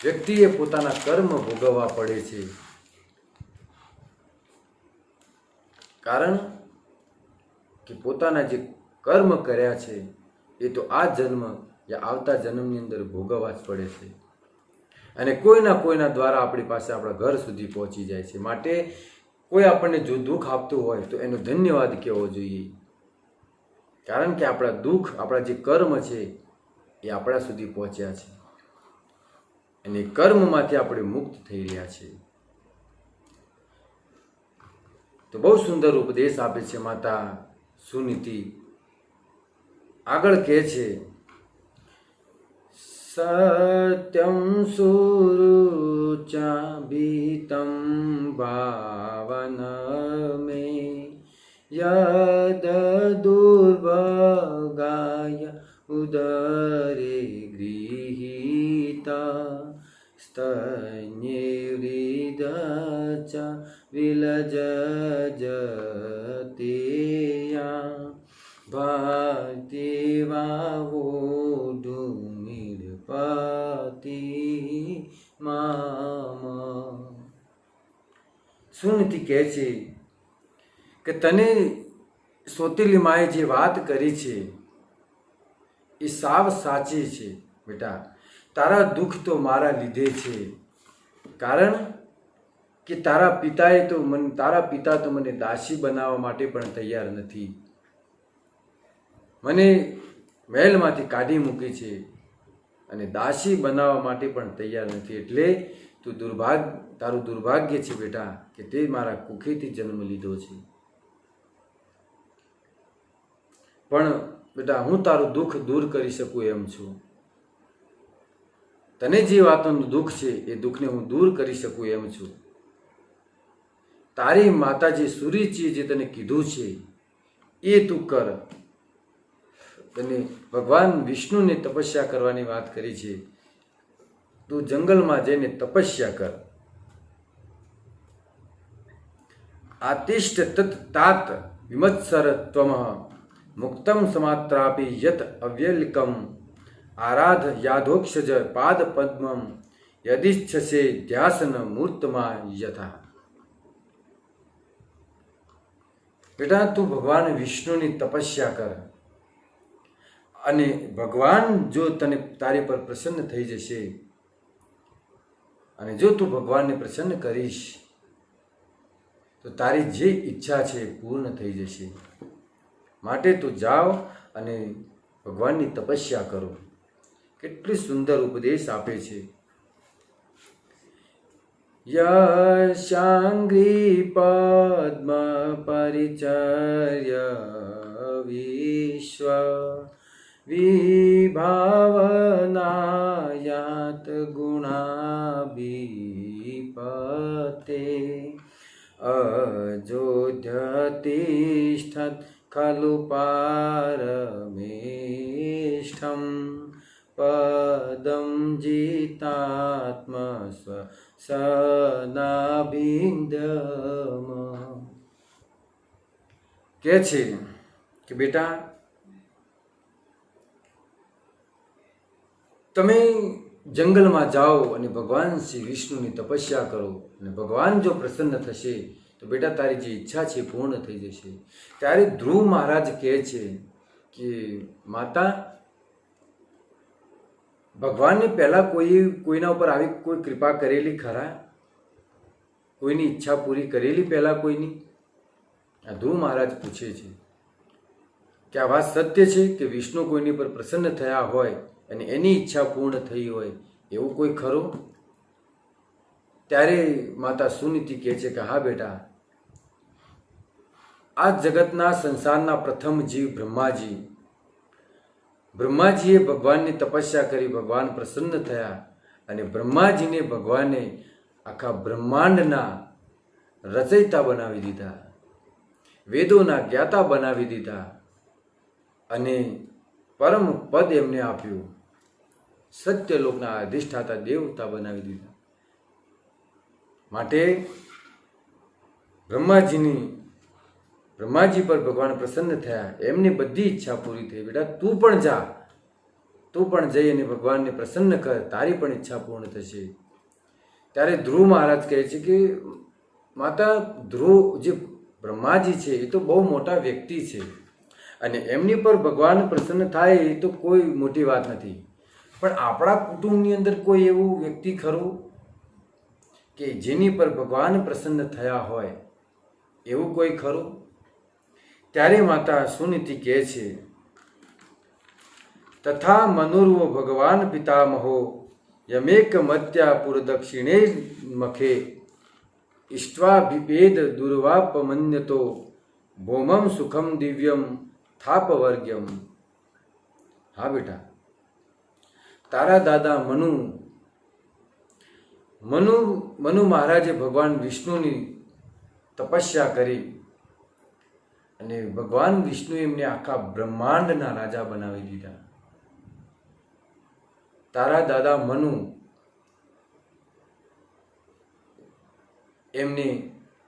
વ્યક્તિએ પોતાના કર્મ ભોગવવા પડે છે. કારણ કે પોતાના જે કર્મ કર્યા છે એ તો આ જન્મ યા આવતા જન્મની અંદર ભોગવવા જ પડે છે. અને કોઈના દ્વારા આપણી પાસે આપણા ઘર સુધી પહોંચી જાય છે. માટે કોઈ આપણને જો દુઃખ આપતું હોય તો એનો ધન્યવાદ કહેવો જોઈએ. કારણ કે આપણા દુઃખ, આપણા જે કર્મ છે એ આપણા સુધી પહોંચ્યા છે અને કર્મમાંથી આપણે મુક્ત થઈ રહ્યા છીએ. તો બહુ સુંદર ઉપદેશ આપે છે માતા સુનીતિ. આગળ કહે છે, સત્યમ સુરુચા ભીતમ ભાવન મે यद दुर्भगाय उदरे गृहीता स्तन्यैर्हृदच विलज्जतेया भक्तिवावोढुमिर्पति माम. સુનીતિ કહે છે કે તને સોતેલી માએ જે વાત કરી છે એ સાવ સાચી છે બેટા. તારા દુઃખ તો મારા લીધે છે, કારણ કે તારા પિતા તો મને દાસી બનાવવા માટે પણ તૈયાર નથી. મને મહેલમાંથી કાઢી મૂકી છે અને દાસી બનાવવા માટે પણ તૈયાર નથી. એટલે તારું દુર્ભાગ્ય છે બેટા કે તે મારા કુખેથી જન્મ લીધો છે. પણ બેટા હું તારું દુઃખ દૂર કરી શકું એમ છું. તને જે વાતનું દુઃખ છે એ દુઃખને હું દૂર કરી શકું એમ છું. તારી માતાજી સુરીચીએ જે તને કીધું છે એ તું કર. તને ભગવાન વિષ્ણુને તપસ્યા કરવાની વાત કરી છે. તું જંગલમાં જઈને તપસ્યા કર. આતિષ્ઠ તત તાત વિમત્સર ત્વમ મુક્તમ સમાત્રાપી યત અવ્યલિકમ આરાધ યાધોક્ષજ પાદ પદ્મમ યદિચ્છસે ધ્યાસન મૂર્તમાં યથા. બેટા તું ભગવાન વિષ્ણુની તપસ્યા કર અને ભગવાન જો તારી પર પ્રસન્ન થઈ જશે અને જો તું ભગવાનને પ્રસન્ન કરીશ તો તારી જે ઈચ્છા છે પૂર્ણ થઈ જશે. માટે તું જાઓ અને ભગવાનની તપસ્યા કરો. કેટલી સુંદર ઉપદેશ આપે છે. યશાંગ્રી પદ્મ પરિચર્ય વિશ્વ વિભાવનાયાત ગુણાભિપતે અજોધ્યતિષ્ઠત ખલુ પારમેષ્ઠમ પદમ જીતાત્મ સનાભિન્દમ. કે છે કે બેટા તમે જંગલમાં જાઓ અને ભગવાન શ્રી વિષ્ણુની તપસ્યા કરો અને ભગવાન જો પ્રસન્ન થશે તો બેટા તારી જે ઈચ્છા છે પૂર્ણ થઈ જશે. ત્યારે ધ્રુવ મહારાજ કહે છે કે માતા, ભગવાનને પહેલાં કોઈના ઉપર આવી કોઈ કૃપા કરેલી ખરા? કોઈની ઈચ્છા પૂરી કરેલી પહેલાં કોઈની? આ ધ્રુવ મહારાજ પૂછે છે કે આ વાત સત્ય છે કે વિષ્ણુ કોઈની પર પ્રસન્ન થયા હોય અને એની ઈચ્છા પૂર્ણ થઈ હોય એવું કોઈ ખરું? ત્યારે માતા સુનીતિ કહે છે કે હા બેટા, આ જગતના સંસારના પ્રથમ જીવ બ્રહ્માજીએ ભગવાનની તપસ્યા કરી, ભગવાન પ્રસન્ન થયા અને બ્રહ્માજીને ભગવાને આખા બ્રહ્માંડના રચયિતા બનાવી દીધા, વેદોના જ્ઞાતા બનાવી દીધા અને પરમ પદ એમને આપ્યું, સત્યલોકના અધિષ્ઠાતા દેવતા બનાવી દીધા. માટે બ્રહ્માજી પર ભગવાન પ્રસન્ન થયા, એમની બધી ઈચ્છા પૂરી થઈ. બેટા તું પણ જઈ અને ભગવાનને પ્રસન્ન કર, તારી પણ ઈચ્છા પૂર્ણ થશે. ત્યારે ધ્રુવ મહારાજ કહે છે કે માતા, ધ્રુવ જે બ્રહ્માજી છે એ તો બહુ મોટા વ્યક્તિ છે અને એમની પર ભગવાન પ્રસન્ન થાય એ તો કોઈ મોટી વાત નથી. પણ આપણા કુટુંબની અંદર કોઈ એવું વ્યક્તિ ખરું કે જેની પર ભગવાન પ્રસન્ન થયા હોય? એવું કોઈ ખરું? ત્યારે માતા સુનીતિ કહે છે, તથા મનુર્વો ભગવાન પિતામહો યમેક મત્યા પુરદક્ષિણે મખે ઇષ્ટ્વાભિભેદ દુર્વાપમન્યતો ભૌમમ સુખમ દિવ્યમ થાપવર્ગ્યમ. હા બેટા, તારા દાદા મનુ મહારાજે ભગવાન વિષ્ણુની તપસ્યા કરી અને ભગવાન વિષ્ણુએ એમને આખા બ્રહ્માંડના રાજા બનાવી દીધા. તારા દાદા મનુ એમને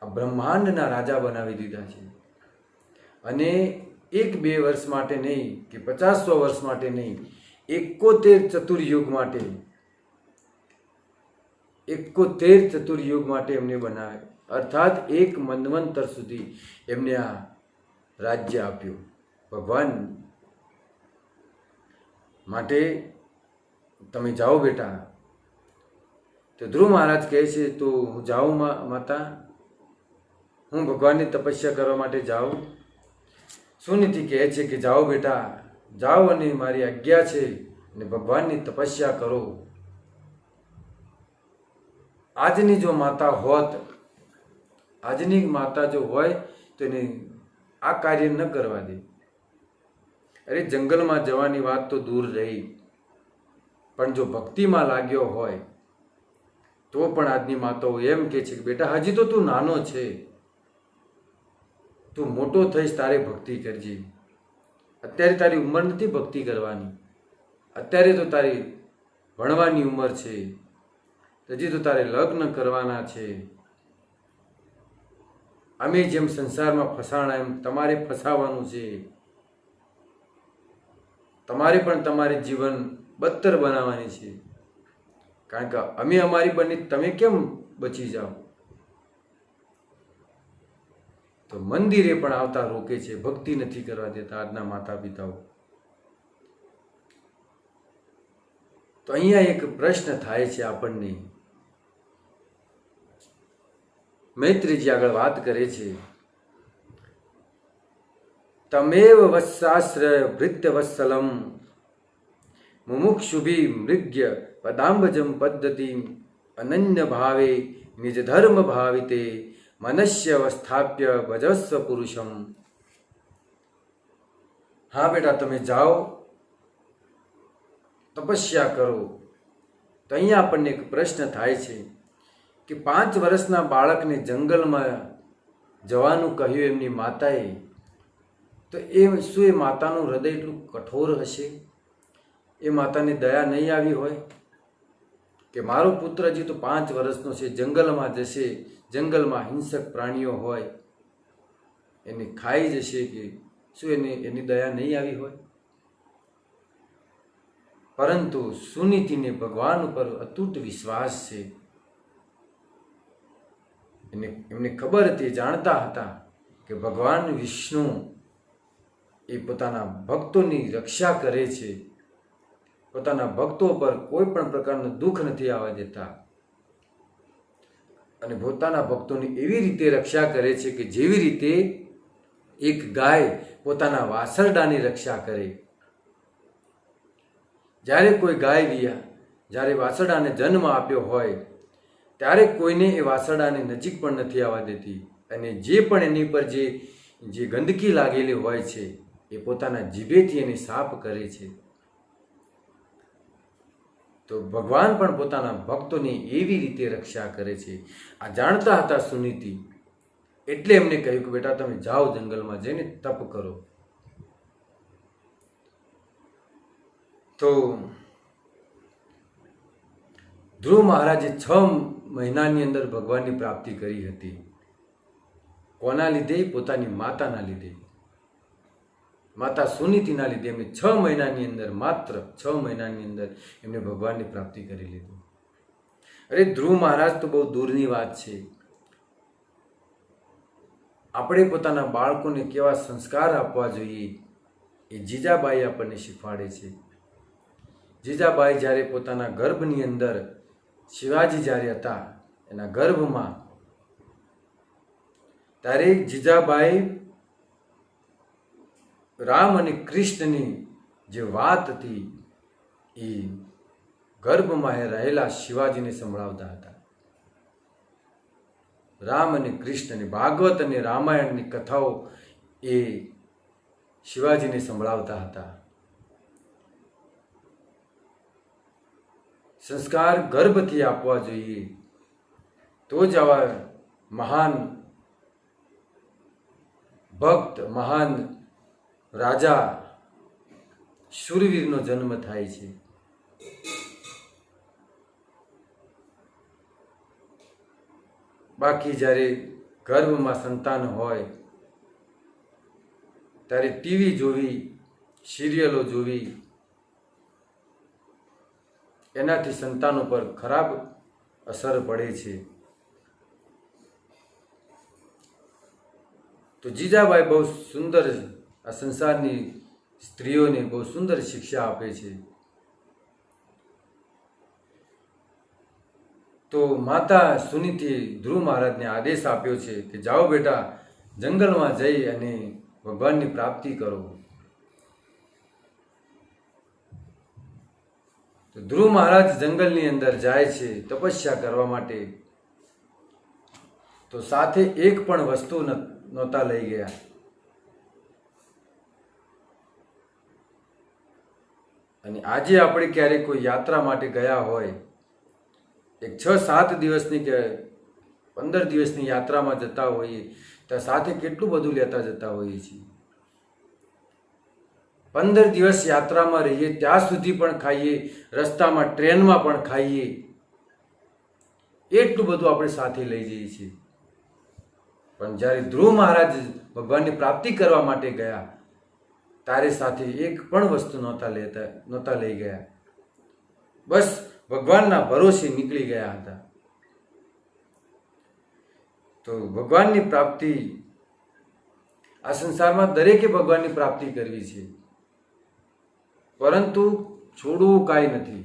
આ બ્રહ્માંડના રાજા બનાવી દીધા છે. અને 1-2 વર્ષ માટે નહીં કે 50-100 વર્ષ માટે નહીં, 71 ચતુર્યુગ માટે, 71 ચતુર્યુગ માટે એમને બનાવે, અર્થાત 1 મન્વંતર સુધી એમને આ રાજ્ય આપ્યું ભગવાન. માટે તમે જાઓ બેટા. તો ધ્રુવ મહારાજ કહે છે, તો હું જાઉં માતા, હું ભગવાનની તપસ્યા કરવા માટે જાઉં. સુનીતિ કહે છે કે જાઓ બેટા, જાઓ અને મારી આજ્ઞા છે અને ભગવાનની તપસ્યા કરો. આજની જો માતા હોત, આજની માતા જો હોય તો એને આ કાર્ય ન કરવા દે. અરે જંગલમાં જવાની વાત તો દૂર રહી, પણ જો ભક્તિમાં લાગ્યો હોય તો પણ આજની માતાઓ એમ કહે છે કે બેટા હજી તો તું નાનો છે, તું મોટો થઈશ તારે ભક્તિ કરજે. અત્યારે તારી ઉંમર નથી ભક્તિ કરવાની, અત્યારે તો તારી ભણવાની ઉંમર છે, હજી તો તારે લગ્ન કરવાના છે. અમે જેમ સંસારમાં ફસાણા એમ તમારે ફસાવાનું છે. તમારે પણ તમારે જીવન બદતર બનાવવાની છે, કારણ કે અમે અમારી બની તમે કેમ બચી જાઓ. તો મંદિરે પણ આવતા રોકે છે, ભક્તિ નથી કરવા દેતા આજના માતા પિતાઓ. તો અહીંયા એક પ્રશ્ન થાય છે આપણને. મૈત્રીજી આગળ વાત કરે છે, તમેવ વત્સાશ્રય ભૃત્ય વત્સલમ મુમુક્ષુભી મૃગ્ય પદાંબજમ પદ્ધતિ અનન્ય ભાવે નિજ ધર્મ ભાવિતે મનસ્ય અવસ્થાપ્ય ભજસ્વ પુરુષમ. હા બેટા, તમે જાઓ, તપસ્યા કરો. તો અહીંયા આપણને એક પ્રશ્ન થાય છે કે 5 વર્ષના બાળકને જંગલમાં જવાનું કહ્યું એમની માતાએ, તો શું એ માતાનું હૃદય એટલું કઠોર હશે? એ માતાને દયા નહીં આવી હોય કે મારો પુત્ર હજી તો 5 વર્ષનો છે, જંગલમાં જશે, જંગલમાં હિંસક પ્રાણીઓ હોય એને ખાઈ જશે, કે શું એની દયા નહીં આવી હોય? પરંતુ સુનીતિને ભગવાન ઉપર અતૂટ વિશ્વાસ છે. એમને ખબર હતી, જાણતા હતા કે ભગવાન વિષ્ણુ એ પોતાના ભક્તોની રક્ષા કરે છે, પોતાના ભક્તો પર કોઈ પણ પ્રકારનું દુઃખ નથી આવવા દેતા, અને પોતાના ભક્તોની એવી રીતે રક્ષા કરે છે કે જેવી રીતે એક ગાય પોતાના વાછરડાની રક્ષા કરે. જ્યારે કોઈ ગાય જ્યારે વાછરડાને જન્મ આપ્યો હોય ત્યારે કોઈને એ વાછરડાને નજીક પણ નથી આવવા દેતી, અને જે પણ એની પર જે ગંદકી લાગેલી હોય છે એ પોતાના જીભેથી એને સાફ કરે છે. તો ભગવાન પણ પોતાના ભક્તોની એવી રીતે રક્ષા કરે છે. આ જાણતા હતા સુનીતિ, એટલે એમને કહ્યું કે બેટા તમે જાઓ, જંગલમાં જઈને તપ કરો. તો ધ્રુવ મહારાજે 6 મહિનાની અંદર ભગવાનની પ્રાપ્તિ કરી હતી. કોના લીધે? પોતાની માતાના લીધે, માતા સુનીતિના લીધે. એમને 6 મહિનાની અંદર, માત્ર 6 મહિનાની અંદર એમને ભગવાનની પ્રાપ્તિ કરી લીધી. અરે ધ્રુવ મહારાજ તો બહુ દૂરની વાત છે. આપણે પોતાના બાળકોને કેવા સંસ્કાર આપવા જોઈએ એ જીજાબાઈ આપણને શીખવાડે છે. જીજાબાઈ જ્યારે પોતાના ગર્ભની અંદર, શિવાજી જ્યારે હતા એના ગર્ભમાં, ત્યારે જીજાબાઈ રામ અને કૃષ્ણની જે વાત હતી એ ગર્ભમાં રહેલા શિવાજીને સંભળાવતા હતા. રામ અને કૃષ્ણની, ભાગવત અને રામાયણની કથાઓ એ શિવાજીને સંભળાવતા હતા. સંસ્કાર ગર્ભથી આપવા જોઈએ, તો જ આવા મહાન ભક્ત મહાન રાજા શૂરવીરનો જન્મ થાય છે. બાકી જ્યારે ગર્ભમાં સંતાન હોય ત્યારે ટીવી જોવી, સિરિયલો જોવી, એનાથી સંતાનો પર ખરાબ અસર પડે છે. તો જીજાબાઈ બહુ સુંદર આ સંસારની સ્ત્રીઓને બહુ સુંદર શિક્ષા આપે છે. તો માતા સુનીતિએ ધ્રુવ મહારાજને આદેશ આપ્યો છે કે જાઓ બેટા, જંગલમાં જઈ અને ભગવાનની પ્રાપ્તિ કરો. તો ધ્રુવ મહારાજ જંગલની અંદર જાય છે તપસ્યા કરવા માટે. તો સાથે એક પણ વસ્તુ નહોતા લઈ ગયા. અને આજે આપણે ક્યારેક કોઈ યાત્રા માટે ગયા હોય, એક 6-7 દિવસની કે 15 દિવસની યાત્રામાં જતા હોઈએ ત્યાં સાથે કેટલું બધું લેતા જતા હોઈએ છીએ. 15 દિવસ યાત્રામાં રહીએ ત્યાં સુધી પણ ખાઈએ, રસ્તામાં ટ્રેનમાં પણ ખાઈએ, એટલું બધું આપણે સાથે લઈ જઈએ છીએ. પણ જ્યારે ધ્રુવ મહારાજ ભગવાનની પ્રાપ્તિ કરવા માટે ગયા ત્યારે સાથે એક પણ વસ્તુ નહોતા લઈ ગયા. બસ ભગવાનના ભરોસે નીકળી ગયા હતા. તો ભગવાનની પ્રાપ્તિ, આ સંસારમાં દરેકે ભગવાનની પ્રાપ્તિ કરવી છે, પરંતુ છોડવું કાંઈ નથી.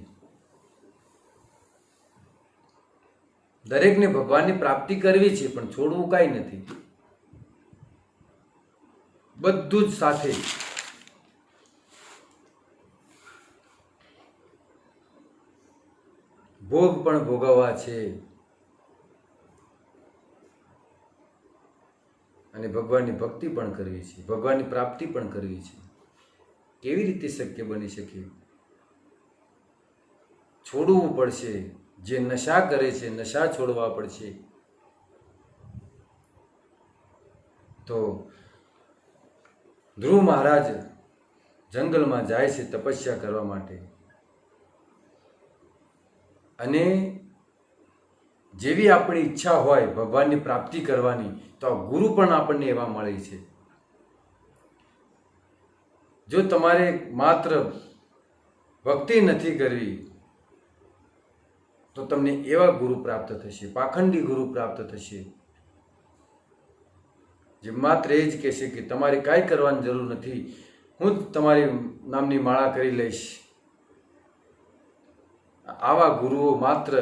દરેકને ભગવાનની પ્રાપ્તિ કરવી છે પણ છોડવું કાંઈ નથી. બધું જ સાથે. ભોગ પણ ભોગવવા છે અને ભગવાનની ભક્તિ પણ કરવી છે, ભગવાનની પ્રાપ્તિ પણ કરવી છે. કેવી રીતે શક્ય બની શકે? છોડવું પડશે. જે નશા કરે છે, નશા છોડવા પડશે. તો ધ્રુવ મહારાજ જંગલમાં જાય છે તપસ્યા કરવા માટે. અને જેવી આપણી ઈચ્છા હોય ભગવાનની પ્રાપ્તિ કરવાની, તો આ ગુરુ પણ આપણને એવા મળે છે. જો તમારે માત્ર ભક્તિ નથી કરવી તો તમને એવા ગુરુ પ્રાપ્ત થશે, પાખંડી ગુરુ પ્રાપ્ત થશે, જે માત્ર એ જ કહેશે કે તમારે કાંઈ કરવાની જરૂર નથી, હું જ તમારી નામની માળા કરી લઈશ. આવા ગુરુઓ માત્ર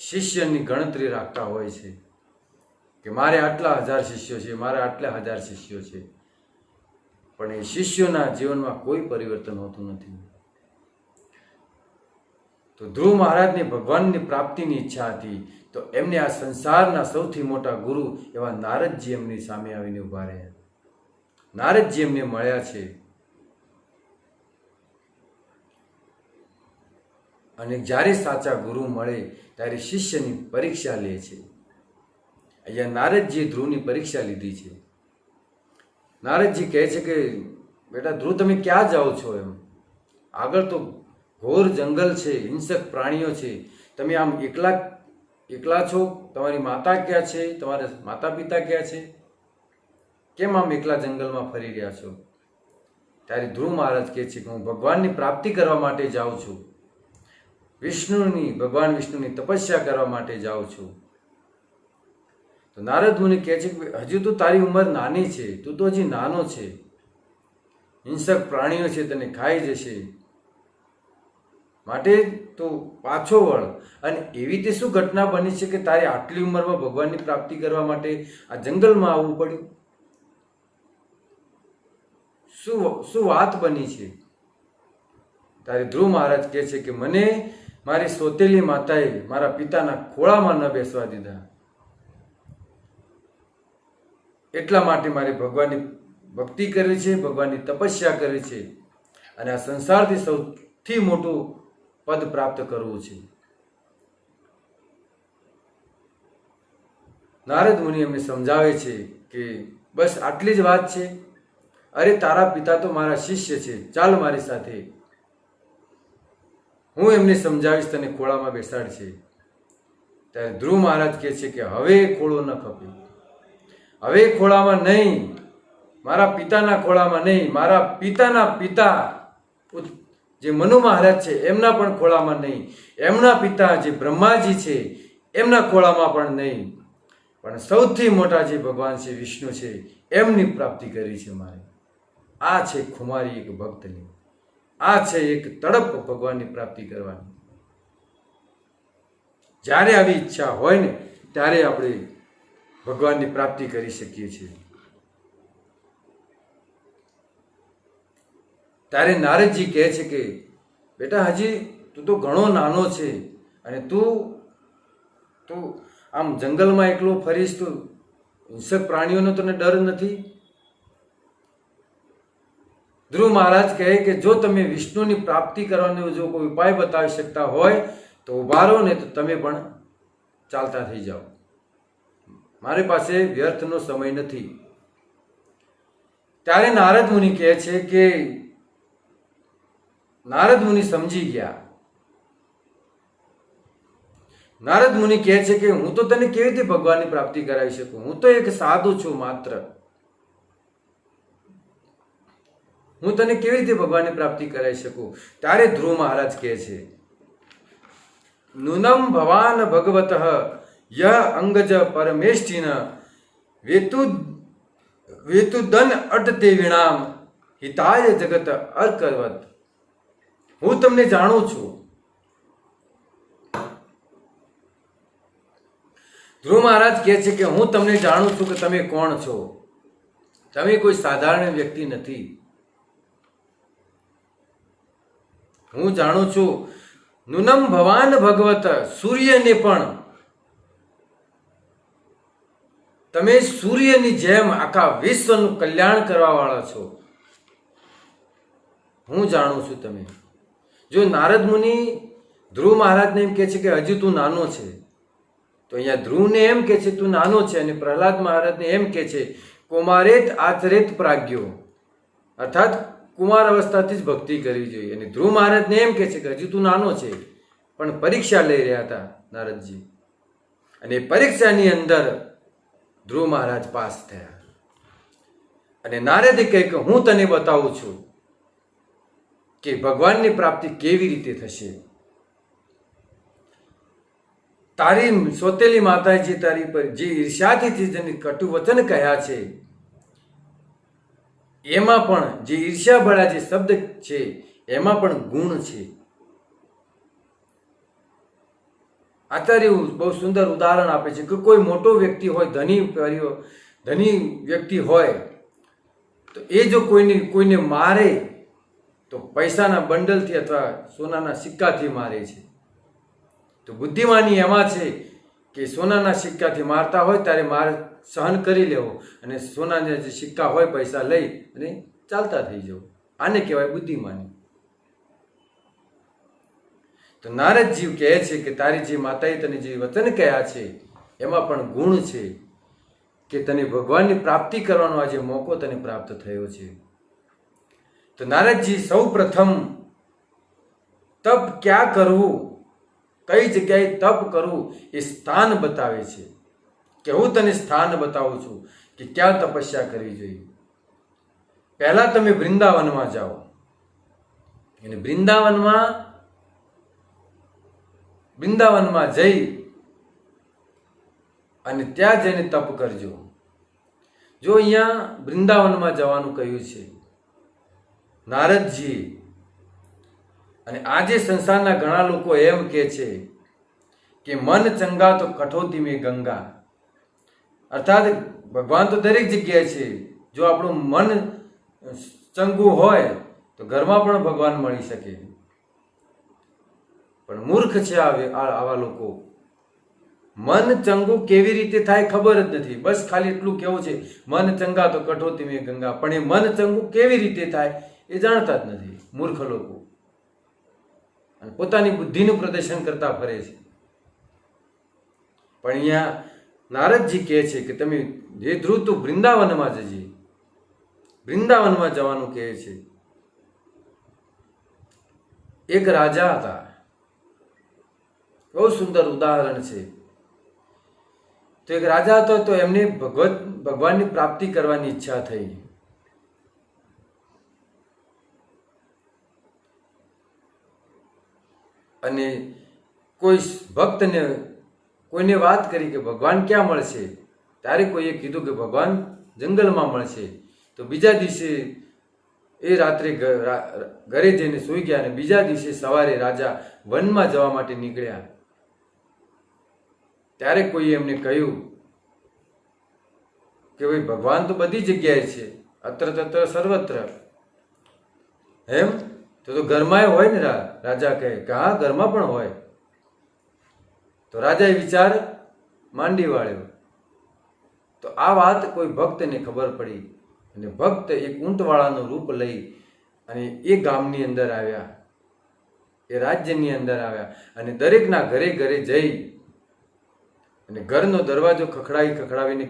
શિષ્યની ગણતરી રાખતા હોય છે કે મારે આટલા 1000 શિષ્યો છે, મારે આટલા 1000 શિષ્યો છે. પણ એ શિષ્યોના જીવનમાં કોઈ પરિવર્તન હોતું નથી. તો ધ્રુવ મહારાજને ભગવાનની પ્રાપ્તિની ઈચ્છા હતી, તો એમને આ સંસારના સૌથી મોટા ગુરુ એવા નારદજી એમની સામે આવીને ઊભા રહ્યા. નારદજી એમને મળ્યા છે. અને જ્યારે સાચા ગુરુ મળે ત્યારે શિષ્યની પરીક્ષા લે છે. અહીંયા નારદજીએ ધ્રુવની પરીક્ષા લીધી છે. નારદજી કહે છે કે બેટા ધ્રુવ, તમે ક્યાં જાઓ છો? એમ આગળ તો ઘોર જંગલ છે, હિંસક પ્રાણીઓ છે, તમે આમ એકલા છો? તમારી માતા ક્યાં છે? તમારા માતા પિતા ક્યાં છે? કેમ આમ એકલા જંગલમાં ફરી રહ્યા છો? ત્યારે ધ્રુવ મહારાજ કહે છે કે હું ભગવાનની પ્રાપ્તિ કરવા માટે જાઉં છું, ભગવાન વિષ્ણુની તપસ્યા કરવા માટે જાઉં છું. તો નારદ મુનિ કહે છે કે હજુ તો તારી ઉંમર નાની છે, તું તો હજી નાનો છે, હિંસક પ્રાણીઓ છે, તને ખાઈ જશે, માટે તું પાછો વળ. અને એવી તે શું ઘટના બની છે કે તારે આટલી ઉંમરમાં ભગવાનની પ્રાપ્તિ કરવા માટે આ જંગલમાં આવવું પડ્યું? શું વાત બની છે? ત્યારે ધ્રુવ મહારાજ કહે છે કે મને મારી સોતેલી માતાએ મારા પિતાના ખોળામાં ન બેસવા દીધા, એટલા માટે મારે ભગવાનની ભક્તિ કરવી છે, ભગવાનની તપસ્યા કરવી છે, અને આ સંસારથી સૌથી મોટું પદ પ્રાપ્ત કરવું છે. નારદ મુનિ એમને સમજાવે છે કે બસ આટલી જ વાત છે, અરે તારા પિતા તો મારા શિષ્ય છે, ચાલ મારી સાથે, હું એમને સમજાવીશ, તને ખોળામાં બેસાડશે. ત્યારે ધ્રુવ મહારાજ કહે છે કે હવે ખોળો ન ખપે, હવે ખોળામાં નહીં, મારા પિતાના ખોળામાં નહીં, મારા પિતાના પિતા જે મનુ મહારાજ છે એમના પણ ખોળામાં નહીં, એમના પિતા જે બ્રહ્માજી છે એમના ખોળામાં પણ નહીં, પણ સૌથી મોટા જે ભગવાન છે વિષ્ણુ છે એમની પ્રાપ્તિ કરવી છે મારે. આ છે ખુમારી એક ભક્તની, આ છે એક તડપ ભગવાનની પ્રાપ્તિ કરવાની. જ્યારે આવી ઈચ્છા હોય ને ત્યારે આપણે ભગવાનની પ્રાપ્તિ કરી શકીએ છીએ. ત્યારે નારદજી કહે છે કે બેટા હજી તું તો ઘણો નાનો છે અને તું આમ જંગલમાં એકલો ફરીશ, તું હિંસક પ્રાણીઓનો તને ડર નથી? ધ્રુવ મહારાજ કહે કે જો તમે વિષ્ણુની પ્રાપ્તિ કરવાનો જો કોઈ ઉપાય બતાવી શકતા હોય તો ઉભા રહો, ને તો તમે પણ ચાલતા થઈ જાઓ, મારી પાસે વ્યર્થનો સમય નથી. ત્યારે નારદ મુનિ કહે છે કે નારદ મુનિ સમજી ગયા. નારદ મુનિ કહે છે કે હું તો તને કેવી રીતે ભગવાનની પ્રાપ્તિ કરાવી શકું, હું તો એક સાધુ છું માત્ર, હું તને કેવી રીતે ભગવાનની પ્રાપ્તિ કરાવી શકું? ત્યારે ધ્રુવ મહારાજ કહે છે નૂનમ ભવાન ભગવત યહ અંગજ પરમેષ્ટિન વેતુદન અટતે વિણામ હિતાય જગત અકરવત. હું તમને જાણું છું. ધ્રુવ મહારાજ કહે છે કે હું તમને જાણું છું કે તમે કોણ છો. તમે કોઈ સાધારણ વ્યક્તિ નથી. હું જાણું છું. નૂનમ ભવાન ભગવત, સૂર્યને પણ તમે સૂર્યની જેમ આખા વિશ્વનું કલ્યાણ કરવા વાળા છો. હું જાણું છું તમે. જો નારદ મુનિ ધ્રુવ મહારાજને એમ કહે છે કે હજુ તું નાનો છે, તો અહીંયા ધ્રુવને એમ કહે છે તું નાનો છે, અને પ્રહલાદ મહારાજને એમ કહે છે કુમારેત આચરેત પ્રાજ્ઞો, અર્થાત કુમાર અવસ્થાથી જ ભક્તિ કરવી જોઈએ. અને ધ્રુવ મહારાજને એમ કહે છે કે હજુ તું નાનો છે, પણ પરીક્ષા લઈ રહ્યા હતા નારદજી, અને પરીક્ષાની અંદર ધ્રુવ મહારાજ પાસ થયા. અને નારદે કહે કે હું તને બતાવું છું કે ભગવાનની પ્રાપ્તિ કેવી રીતે થશે. તારી સોતેલી માતાજી તારી પર જે ઈર્ષ્યાથી જેને કટુ વચન કહ્યા છે, એમાં પણ જે ઈર્ષ્યાભળા જે શબ્દ છે એમાં પણ ગુણ છે. આચાર્ય બહુ સુંદર ઉદાહરણ આપે છે કે કોઈ મોટો વ્યક્તિ હોય, ધની વ્યક્તિ હોય, તો એ જો કોઈને મારે તો પૈસાના બંડલથી અથવા સોનાના સિક્કાથી મારે છે. તો બુદ્ધિમાની એમાં છે કે સોનાના સિક્કાથી મારતા હોય ત્યારે માર સહન કરી લેવો, અને સોનાના જે સિક્કા હોય પૈસા લઈ અને ચાલતા થઈ જવું. આને કહેવાય બુદ્ધિમાની. તો નારદજી કહે છે કે તારી જે માતાએ તને જે વચન કહ્યા છે એમાં પણ ગુણ છે કે તને ભગવાનની પ્રાપ્તિ કરવાનો આજે મોકો તને પ્રાપ્ત થયો છે. તો નારદજી સૌ પ્રથમ તપ ક્યાં કરવું, કઈ જગ્યાએ તપ કરવું એ સ્થાન બતાવે છે. કે હું તને સ્થાન બતાવું છું કે ક્યાં તપસ્યા કરવી જોઈએ. પહેલા તમે વૃંદાવનમાં જાઓ, અને વૃંદાવનમાં જઈ અને ત્યાં જઈને તપ કરજો. જો અહીંયા વૃંદાવનમાં જવાનું કહ્યું છે નારદજી, અને આજે સંસારના ઘણા લોકો એમ કહે છે કે મન ચંગા તો કઠોતી મેં ગંગા, અર્થાત ભગવાન તો દરેક જગ્યાએ છે. જો આપણું મન ચંગું હોય તો ઘરમાં પણ ભગવાન મળી શકે. પણ મૂર્ખ છે આવા લોકો. મન ચંગું કેવી રીતે થાય ખબર જ નથી. બસ ખાલી એટલું કેવું છે મન ચંગા તો કઠોતી મેં ગંગા, પણ એ મન ચંગું કેવી રીતે થાય એ જાણતા જ નથી મૂર્ખ લોકો, અને પોતાની બુદ્ધિનું પ્રદર્શન કરતા ફરે છે. પણ અહીંયા નારદજી કહે છે કે તમે જે ધ્રુવ તું વૃંદાવનમાં જજે, વૃંદાવનમાં જવાનું કહે છે. એક રાજા હતા, બહુ સુંદર ઉદાહરણ છે. તો એક રાજા હતો, તો એમને ભગવાનની પ્રાપ્તિ કરવાની ઈચ્છા થઈ. અને કોઈ ભક્તને કોઈને વાત કરી કે ભગવાન ક્યાં મળશે. ત્યારે કોઈએ કીધું કે ભગવાન જંગલમાં મળશે. તો બીજા દિવસે એ રાત્રે ઘરે જઈને સૂઈ ગયા અને બીજા દિવસે સવારે રાજા વનમાં જવા માટે નીકળ્યા. ત્યારે કોઈએ એમને કહ્યું કે ભાઈ ભગવાન તો બધી જગ્યાએ છે, અત્ર તત્ર સર્વત્ર. એમ તો ઘરમાં હોય ને. રાજા કહે કે હા, ઘરમાં પણ હોય. તો રાજાએ વિચાર માંડી વાળ્યો. તો આ વાત કોઈ ભક્તને ખબર પડી અને ભક્ત એક ઊંટવાળાનું રૂપ લઈ અને એ ગામની અંદર આવ્યા, એ રાજ્યની અંદર આવ્યા અને દરેકના ઘરે ઘરે જઈ અને ઘરનો દરવાજો ખખડાવીને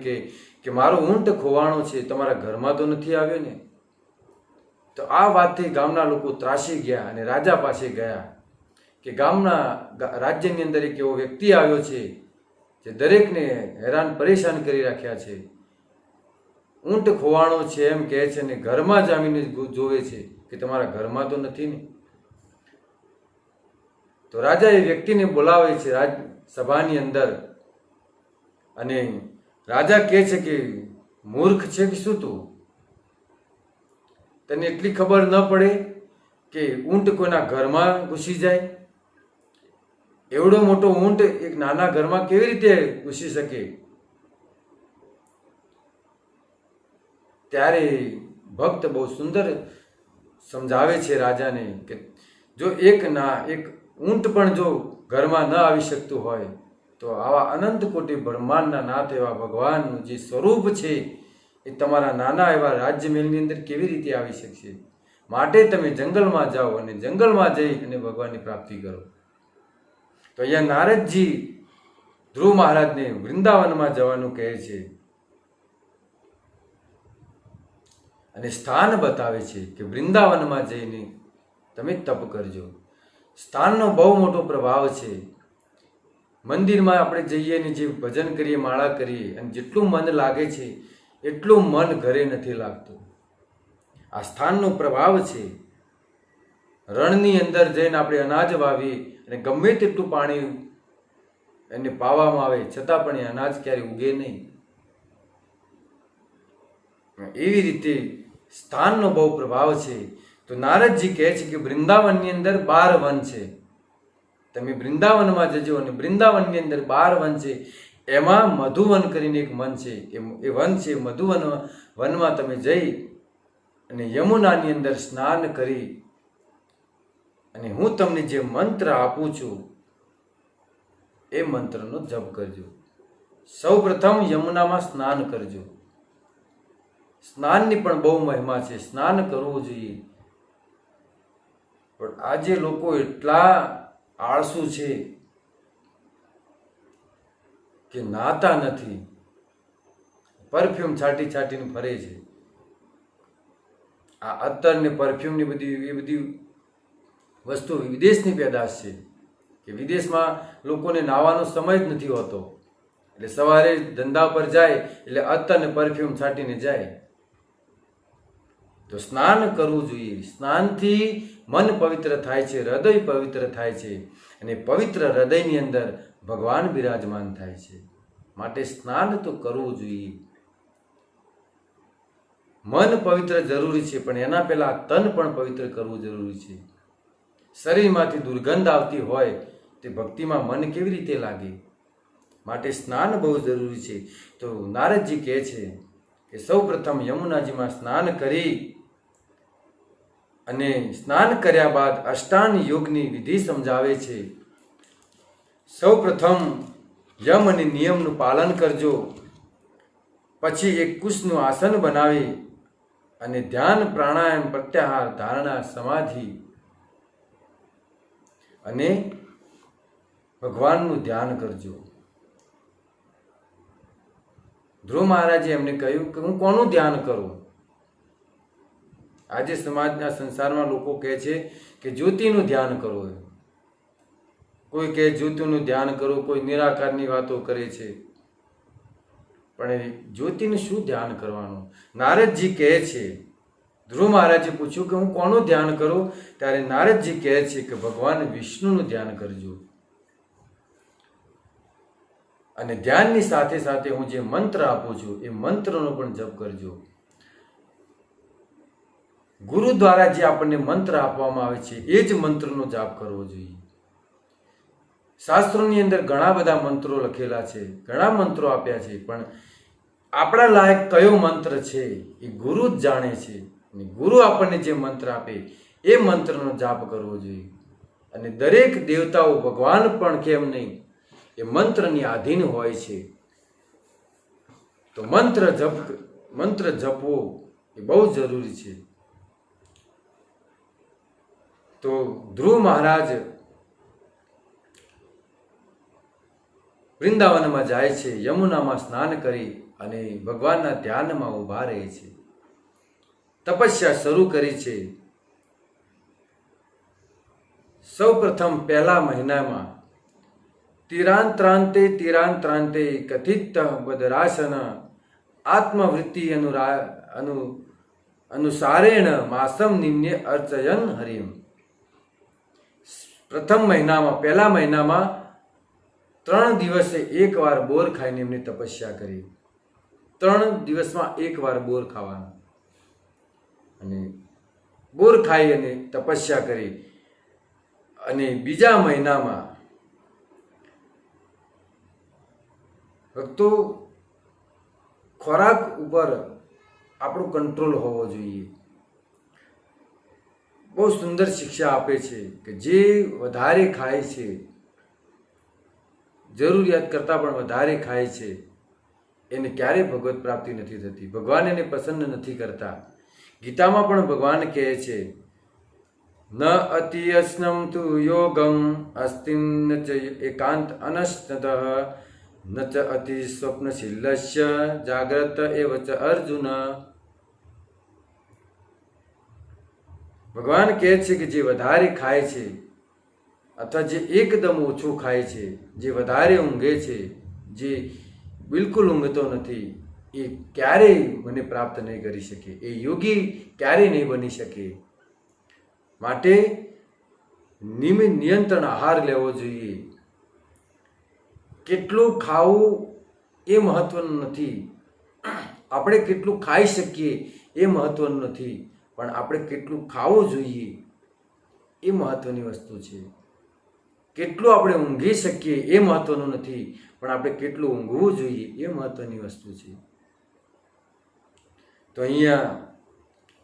કે મારો ઊંટ ખોવાણો છે, તમારા ઘરમાં તો નથી આવ્યો ને. તો આ વાતથી ગામના લોકો ત્રાસી ગયા અને રાજા પાસે ગયા કે રાજ્યની અંદર એક એવો વ્યક્તિ આવ્યો છે જે દરેકને હેરાન પરેશાન કરી રાખ્યા છે. ઊંટ ખોવાણો છે એમ કહે છે ને ઘરમાં જ આવીને જોવે છે કે તમારા ઘરમાં તો નથી ને. તો રાજા એ વ્યક્તિને બોલાવે છે રાજસભાની અંદર અને રાજા કહે છે કે મૂર્ખ છે કે શું તું? તને એટલી ખબર ન પડે કે ઊંટ કોઈના ઘરમાં ઘૂસી જાય? એવડો મોટો ઊંટ એક નાના ઘરમાં કેવી રીતે ઘૂસી શકે? ત્યારે ભક્ત બહુ સુંદર સમજાવે છે રાજાને કે જો એક ઊંટ પણ જો ઘરમાં ન આવી શકતું હોય તો આવા અનંત કોટી બ્રહ્માંડના નાથ એવા ભગવાનનું જે સ્વરૂપ છે એ તમારા નાના એવા રાજ્યમહેલની અંદર કેવી રીતે આવી શકશે? માટે તમે જંગલમાં જાઓ અને જંગલમાં જઈ અને ભગવાનની પ્રાપ્તિ કરો. તો અહીંયા નારદજી ધ્રુવ મહારાજને વૃંદાવનમાં જવાનું કહે છે અને સ્થાન બતાવે છે કે વૃંદાવનમાં જઈને તમે તપ કરજો. સ્થાનનો બહુ મોટો પ્રભાવ છે. મંદિરમાં આપણે જઈએ ને જે ભજન કરીએ, માળા કરીએ અને જેટલું મન લાગે છે એટલું મન ઘરે નથી લાગતું. આ સ્થાનનો પ્રભાવ છે. રણની અંદર જઈને આપણે અનાજ વાવીએ અને ગમે તેટલું પાણી એને પાવામાં આવે છતાં પણ એ અનાજ ક્યારે ઉગે નહીં. એવી રીતે સ્થાનનો બહુ પ્રભાવ છે. તો નારદજી કહે છે કે વૃંદાવનની અંદર 12 વન છે. તમે વૃંદાવનમાં જજો અને વૃંદાવનની અંદર 12 વન છે. એમાં મધુવન કરીને એક વન છે. એ વન છે મધુવન. વનમાં તમે જઈ અને યમુનાની અંદર સ્નાન કરી અને હું તમને જે મંત્ર આપું છું એ મંત્રનો જપ કરજો. સૌ પ્રથમ યમુનામાં સ્નાન કરજો. સ્નાનની પણ બહુ મહિમા છે. સ્નાન કરવું જોઈએ. પણ આજે લોકો એટલા આળસુ છે કે નાતા નથી, પરફ્યુમ છાંટીને ફરે છે. આ અત્તર ને પરફ્યુમ ની બધી વસ્તુ વિદેશની પેદાશ છે કે વિદેશમાં લોકોને નાહવાનો સમય જ નથી હોતો. એટલે સવારે ધંધા પર જાય એટલે અત્તર ને પરફ્યુમ છાંટીને જાય. તો સ્નાન કરવું જોઈએ. સ્નાનથી મન પવિત્ર થાય છે, હૃદય પવિત્ર થાય છે અને પવિત્ર હૃદયની અંદર ભગવાન બિરાજમાન થાય છે. માટે સ્નાન તો કરવું જોઈએ. મન પવિત્ર જરૂરી છે પણ એના પહેલા તન પણ પવિત્ર કરવું જરૂરી છે. શરીરમાંથી દુર્ગંધ આવતી હોય તે ભક્તિમાં મન કેવી રીતે લાગે? માટે સ્નાન બહુ જરૂરી છે. તો નારદજી કહે છે કે સૌ પ્રથમ યમુનાજીમાં સ્નાન કરી અને સ્નાન કર્યા બાદ અષ્ટાંગ યોગની વિધિ સમજાવે છે. સૌ પ્રથમ યમ અને નિયમનું પાલન કરજો. પછી એક કુશનું આસન બનાવી અને ધ્યાન, પ્રાણાયામ, પ્રત્યાહાર, ધારણા, સમાધિ અને ભગવાનનું ધ્યાન કરજો. ધ્રુવ મહારાજે એમને કહ્યું કે હું કોનું ધ્યાન કરું? આજે સમાજના સંસારમાં લોકો કહે છે કે જ્યોતિનું ધ્યાન કરો. કોઈ કહે જ્યોતિનું ધ્યાન કરો, કોઈ નિરાકારની વાતો કરે છે. પણ એ જ્યોતિનું શું ધ્યાન કરવાનું? નારદજી કહે છે, ધ્રુવ મહારાજે પૂછ્યું કે હું કોનું ધ્યાન કરું? ત્યારે નારદજી કહે છે કે ભગવાન વિષ્ણુનું ધ્યાન કરજો. અને ધ્યાનની સાથે સાથે હું જે મંત્ર આપું છું એ મંત્રનો પણ જપ કરજો. ગુરુ દ્વારા જે આપણને મંત્ર આપવામાં આવે છે એ જ મંત્રનો જાપ કરવો જોઈએ. શાસ્ત્રોની અંદર ઘણા બધા મંત્રો લખેલા છે, ઘણા મંત્રો આપ્યા છે, પણ આપણા લાયક કયો મંત્ર છે એ ગુરુ જ જાણે છે. અને ગુરુ આપણને જે મંત્ર આપે એ મંત્રનો જાપ કરવો જોઈએ. અને દરેક દેવતાઓ, ભગવાન પણ કેમ નહીં, એ મંત્રની આધીન હોય છે. તો મંત્ર જપવો એ બહુ જરૂરી છે. તો ધ્રુવ મહારાજ વૃંદાવનમાં જાય છે, યમુનામાં સ્નાન કરી અને ભગવાનના ધ્યાનમાં ઊભા રહે છે. તપસ્યા શરૂ કરી છે. સૌ પ્રથમ પહેલા મહિનામાં તિરાંત્રાંતે કથિત બદરાસન આત્મવૃત્તિ અનુસારેણ માસમ નિમ્ને અર્ચયન હરિમ. પ્રથમ મહિનામાં, પહેલા મહિનામાં 3 દિવસે એકવાર બોર ખાઈને એમની તપસ્યા કરી. 3 દિવસમાં એકવાર બોર ખાવાનું. અને બોર ખાઈ અને તપસ્યા કરી. અને બીજા મહિનામાં ભક્તો ખોરાક ઉપર આપણું કંટ્રોલ હોવો જોઈએ. બહુ સુંદર શિક્ષા આપે છે કે જે વધારે ખાય છે, જરૂરિયાત કરતાં પણ વધારે ખાય છે, એને ક્યારેય ભગવત પ્રાપ્તિ નથી થતી. ભગવાન એને પસંદ નથી કરતા. ગીતામાં પણ ભગવાન કહે છે, ન અતિ અસ્નમ તુ યોગમ અસ્તિન ચ એકાંત અનસ્તતઃ ન ચ અતિ સ્વપ્નશીલસ્ય જાગ્રત એવ ચ અર્જુન. ભગવાન કહે છે કે જે વધારે ખાય છે અથવા જે એકદમ ઓછું ખાય છે, જે વધારે ઊંઘે છે, જે બિલકુલ ઊંઘતો નથી, એ ક્યારેય મને પ્રાપ્ત નહીં કરી શકે. એ યોગી ક્યારેય નહીં બની શકે. માટે નિયંત્રણ આહાર લેવો જોઈએ. કેટલું ખાવું એ મહત્વનું નથી, આપણે કેટલું ખાઈ શકીએ એ મહત્વનું નથી, પણ આપણે કેટલું ખાવું જોઈએ એ મહત્વની વસ્તુ છે. કેટલું આપણે ઊંઘી શકીએ એ મહત્વનું નથી, પણ આપણે કેટલું ઊંઘવું જોઈએ એ મહત્વની વસ્તુ છે. તો અહીંયા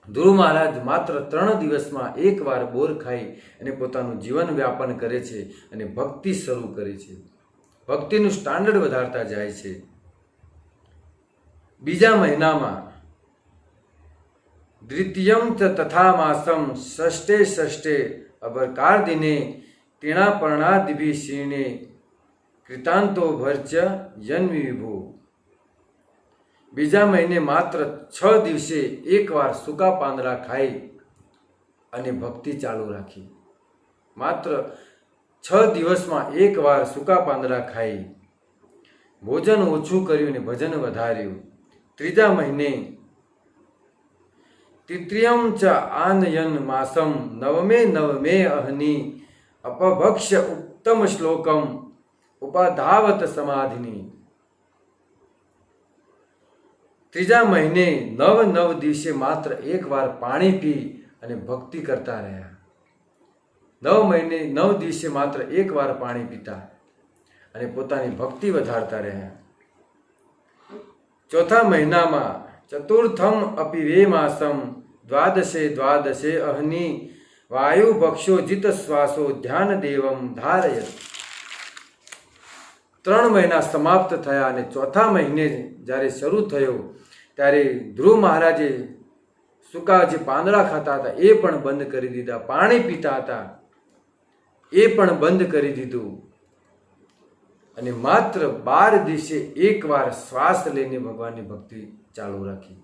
ધ્રુવ મહારાજ માત્ર 3 દિવસમાં એકવાર બોર ખાઈ અને પોતાનું જીવન વ્યાપન કરે છે અને ભક્તિ શરૂ કરે છે. ભક્તિનું સ્ટાન્ડર્ડ વધારતા જાય છે. બીજા મહિનામાં દ્વિતીયમ ચ તથા માસમ ષષ્ઠે અબરકાર દિને તીણાપર્ણાદિભિ શીર્ણે કૃતાંતો ભર્ચ જન્મી વિભુ. બીજા મહિને માત્ર 6 દિવસે એકવાર સૂકા પાંદડા ખાઈ અને ભક્તિ ચાલુ રાખી. માત્ર 6 દિવસમાં એકવાર સૂકા પાંદડા ખાઈ, ભોજન ઓછું કર્યું અને ભજન વધાર્યું. ત્રીજા મહિને તૃતીયમ ચ આનયન માસમ નવમે અહની અપભક્ષ્ય ઉત્તમ શ્લોકમ ઉપાધાવત સમાધિની. ત્રીજા મહિને 9 દિવસે માત્ર એકવાર પાણી પી અને ભક્તિ કરતા રહ્યા. 9 દિવસે માત્ર એકવાર પાણી પીતા અને પોતાની ભક્તિ વધારતા રહ્યા. ચોથા મહિનામાં ચતુર્થમ અપિવે માસમ દ્વાદશે અહની વાયુ ભક્ષો જીત શ્વાસો ધ્યાન દેવમ ધારયત. 3 મહિના સમાપ્ત થયા અને ચોથા મહિને જ્યારે શરૂ થયો ત્યારે ધ્રુવ મહારાજે સૂકા જે પાંદડા ખાતા હતા એ પણ બંધ કરી દીધા. પાણી પીતા હતા એ પણ બંધ કરી દીધું. અને માત્ર 12 દિવસે એકવાર શ્વાસ લઈને ભગવાનની ભક્તિ ચાલુ રાખી.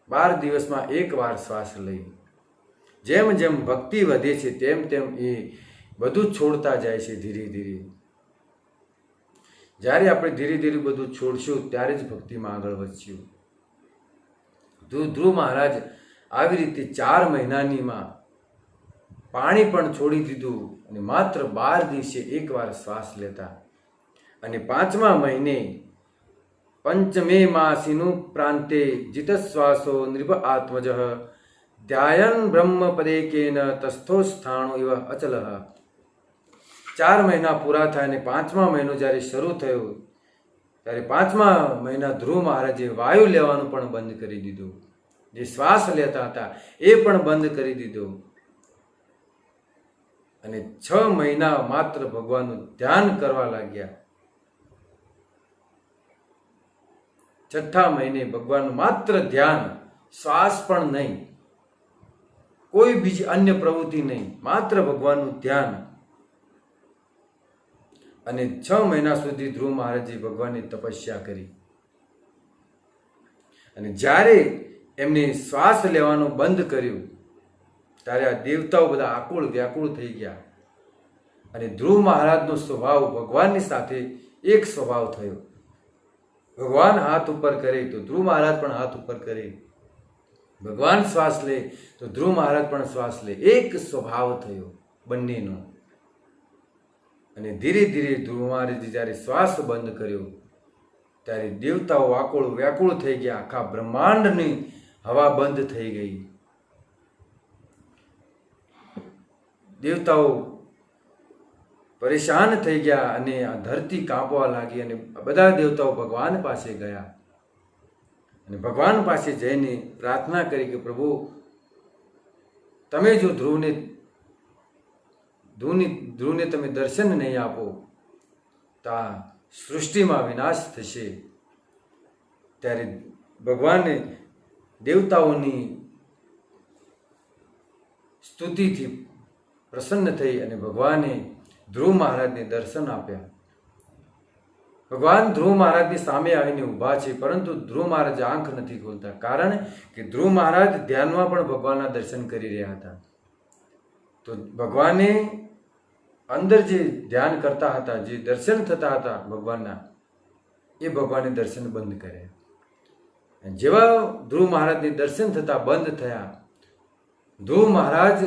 12 દિવસમાં એકવાર શ્વાસ લઈ. જેમ જેમ ભક્તિ વધે છે તેમ તેમ એ બધું છોડતા જાય છે ધીરે ધીરે. જ્યારે આપણે ધીરે ધીરે બધું છોડશું ત્યારે જ ભક્તિમાં આગળ વધશું. ધ્રુવ મહારાજ આવી રીતે 4 મહિનાનીમાં પાણી પણ છોડી દીધું અને માત્ર 12 દિવસે એકવાર શ્વાસ લેતા. અને 5મા મહિને પંચમે માસીનું પ્રાંતે જીતશ્વાસો નૃપ આત્મજ ધ્યાયન બ્રહ્મપદેકેન તસ્થો સ્થાણો ઇવ અચલ. 4 મહિના પૂરા થાય અને 5મા મહિનો જ્યારે શરૂ થયો ત્યારે 5મા મહિના ધ્રુવ મહારાજે વાયુ લેવાનું પણ બંધ કરી દીધું. જે શ્વાસ લેતા હતા એ પણ બંધ કરી દીધો. અને 6 મહિના માત્ર ભગવાનનું ધ્યાન કરવા લાગ્યા. 6થા મહિને ભગવાનનું માત્ર ધ્યાન, શ્વાસ પણ નહીં, કોઈ બીજી અન્ય પ્રવૃત્તિ નહીં, માત્ર ભગવાનનું ધ્યાન. અને 6 મહિના સુધી ધ્રુવ મહારાજે ભગવાનની તપસ્યા કરી. અને જ્યારે એમને શ્વાસ લેવાનું બંધ કર્યું ત્યારે આ દેવતાઓ બધા આકુળ વ્યાકુળ થઈ ગયા. અને ધ્રુવ મહારાજનો સ્વભાવ ભગવાનની સાથે એક સ્વભાવ થયો. ભગવાન હાથ ઉપર કરે તો ધ્રુવ મહારાજ પણ હાથ ઉપર કરે, ભગવાન શ્વાસ લે તો ધ્રુવ મહારાજ પણ શ્વાસ લે. એક સ્વભાવ થયો બંનેનો. અને ધીરે ધીરે ધ્રુવ મહારાજે જ્યારે શ્વાસ બંધ કર્યો ત્યારે દેવતાઓ આકુળ વ્યાકુળ થઈ ગયા. આખા બ્રહ્માંડની હવા બંધ થઈ ગઈ. દેવતાઓ પરેશાન થઈ ગયા અને આ ધરતી કાંપવા લાગી. અને બધા દેવતાઓ ભગવાન પાસે ગયા અને ભગવાન પાસે જઈને પ્રાર્થના કરી કે પ્રભુ, તમે જો ધ્રુવને તમે દર્શન નહીં આપો તો આ સૃષ્ટિમાં વિનાશ થશે. ત્યારે ભગવાને દેવતાઓની સ્તુતિથી પ્રસન્ન થઈ અને ભગવાને ધ્રુવ મહારાજને દર્શન આપ્યા. ભગવાન ધ્રુવ મહારાજની સામે આવીને ઊભા છે, પરંતુ ધ્રુવ મહારાજ આંખ નથી ખોલતા. કારણ કે ધ્રુવ મહારાજ ધ્યાનમાં પણ ભગવાનના દર્શન કરી રહ્યા હતા. તો ભગવાને અંદર જે ધ્યાન કરતા હતા, જે દર્શન થતા હતા ભગવાનના, એ ભગવાને દર્શન બંધ કર્યા. જેવા ધ્રુવ મહારાજને દર્શન થતા બંધ થયા, ધ્રુવ મહારાજ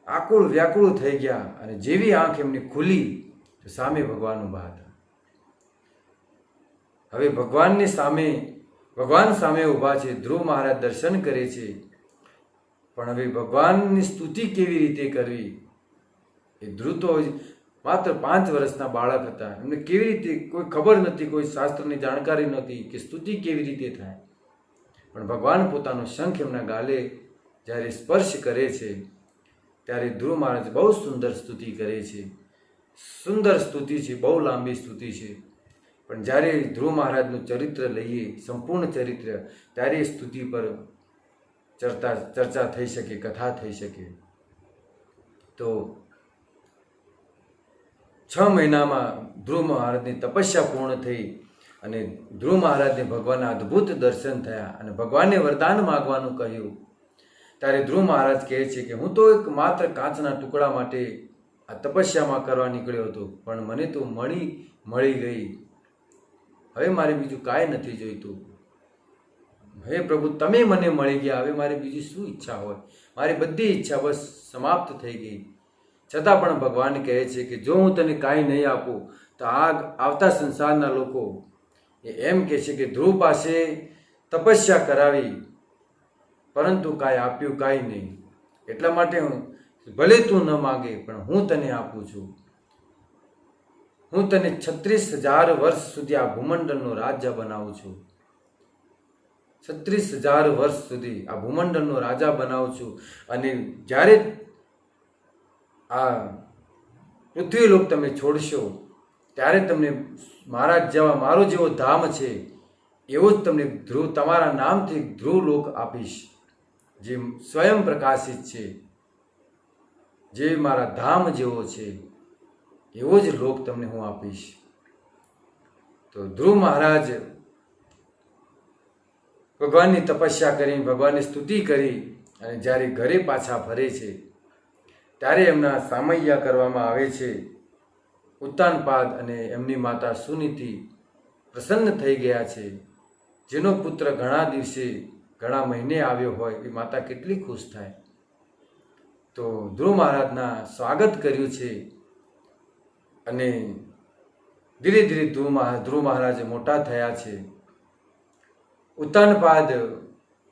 આકુળ વ્યાકુળ થઈ ગયા. અને જેવી આંખ એમની ખુલી તો સામે ભગવાન ઊભા હતા. હવે ભગવાન સામે ઊભા છે. ધ્રુવ મહારાજ દર્શન કરે છે, પણ હવે ભગવાનની સ્તુતિ કેવી રીતે કરવી? એ ધ્રુવ તો માત્ર 5 વર્ષના બાળક હતા. એમને કેવી રીતે કોઈ ખબર નથી, કોઈ શાસ્ત્રની જાણકારી નહોતી કે સ્તુતિ કેવી રીતે થાય. પણ ભગવાન પોતાનો શંખ એમના ગાલે જ્યારે સ્પર્શ કરે છે ત્યારે ધ્રુવ મહારાજ બહુ સુંદર સ્તુતિ કરે છે. સુંદર સ્તુતિ છે, બહુ લાંબી સ્તુતિ છે. પણ જ્યારે ધ્રુવ મહારાજનું ચરિત્ર લઈએ, સંપૂર્ણ ચરિત્ર, ત્યારે એ સ્તુતિ પર ચર્ચા થઈ શકે, કથા થઈ શકે. તો 6 મહિનામાં ધ્રુવ મહારાજની તપસ્યા પૂર્ણ થઈ અને ધ્રુવ મહારાજને ભગવાનના અદ્ભુત દર્શન થયા અને ભગવાનને વરદાન માગવાનું કહ્યું. ત્યારે ધ્રુવ મહારાજ કહે છે કે હું તો એક માત્ર કાચના ટુકડા માટે આ તપસ્યામાં કરવા નીકળ્યો હતો, પણ મને તો મળી ગઈ. હવે મારે બીજું કાંઈ નથી જોઈતું. હે પ્રભુ, તમે મને મળી ગયા, હવે મારે બીજી શું ઈચ્છા હોય? મારી બધી ઈચ્છા બસ સમાપ્ત થઈ ગઈ. છતાં પણ ભગવાન કહે છે કે જો હું તને કાંઈ નહીં આપું તો આવતા સંસારના લોકો એમ કહે છે કે ધ્રુવ પાસે તપસ્યા કરાવી પરંતુ કાંઈ આપ્યું કાંઈ નહીં. એટલા માટે ભલે તું ન માગે પણ હું તને આપું છું. હું તને 36,000 વર્ષ સુધી આ ભૂમંડળનો રાજા બનાવું છું. 36,000 વર્ષ સુધી આ ભૂમંડળનો રાજા બનાવું છું. અને જ્યારે આ પૃથ્વીલોક તમે છોડશો ત્યારે તમને મારો જેવો ધામ છે એવો જ તમને તમારા નામથી ધ્રુવલોક આપીશ, જે સ્વયં પ્રકાશિત છે, જે મારા ધામ જેવો છે એવો જ લોક તમને હું આપીશ. તો ધ્રુવ મહારાજ ભગવાનની તપસ્યા કરી, ભગવાનની સ્તુતિ કરી અને જ્યારે ઘરે પાછા ફરે છે ત્યારે એમના સામૈયા કરવામાં આવે છે. ઉત્તાનપાદ અને એમની માતા સુનીતિ પ્રસન્ન થઈ ગયા છે. જેનો પુત્ર ઘણા દિવસે ઘણા મહિને આવ્યો હોય એ માતા કેટલી ખુશ થાય. તો ધ્રુવ મહારાજના સ્વાગત કર્યું છે અને ધીરે ધીરે ધ્રુવ મહારાજ મોટા થયા છે. ઉત્તાનપાદ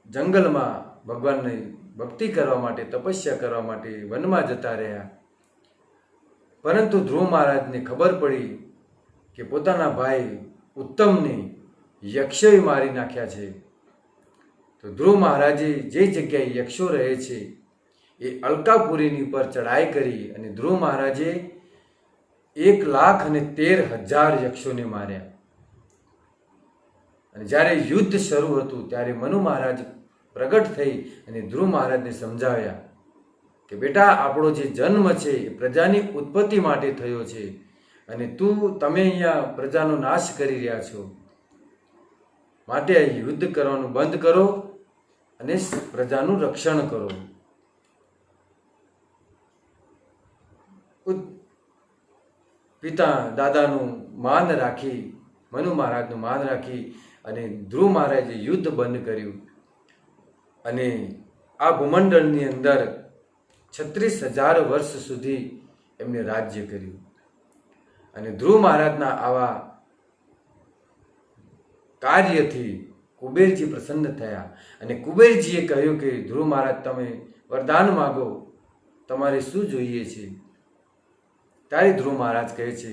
જંગલમાં ભગવાનની ભક્તિ કરવા માટે, તપસ્યા કરવા માટે વનમાં જતા રહ્યા. પરંતુ ધ્રુવ મહારાજને ખબર પડી કે પોતાના ભાઈ ઉત્તમને યક્ષોએ મારી નાખ્યા છે. તો ધ્રુવ મહારાજે જે જગ્યાએ યક્ષો રહે છે એ અલકાપુરીની ઉપર ચડાઈ કરી અને ધ્રુવ મહારાજે 1,13,000 યક્ષોને માર્યા. અને જ્યારે યુદ્ધ શરૂ હતું ત્યારે મનુ મહારાજ પ્રગટ થઈ અને ધ્રુવ મહારાજને સમજાવ્યા કે બેટા, આપણો જે જન્મ છે એ પ્રજાની ઉત્પત્તિ માટે થયો છે અને તમે અહીંયા પ્રજાનો નાશ કરી રહ્યા છો. માટે આ યુદ્ધ કરવાનું બંધ કરો અને પ્રજાનું રક્ષણ કરો. પિતા દાદાનું માન રાખી, મનુ મહારાજનું માન રાખી અને ધ્રુવ મહારાજે યુદ્ધ બંધ કર્યું અને આ ભૂમંડળની અંદર 36,000 વર્ષ સુધી એમને રાજ્ય કર્યું. અને ધ્રુવ મહારાજના આવા કાર્યથી કુબેરજી પ્રસન્ન થયા અને કુબેરજીએ કહ્યું કે ધ્રુવ મહારાજ, તમે વરદાન માગો, તમારે શું જોઈએ છે? ત્યારે ધ્રુવ મહારાજ કહે છે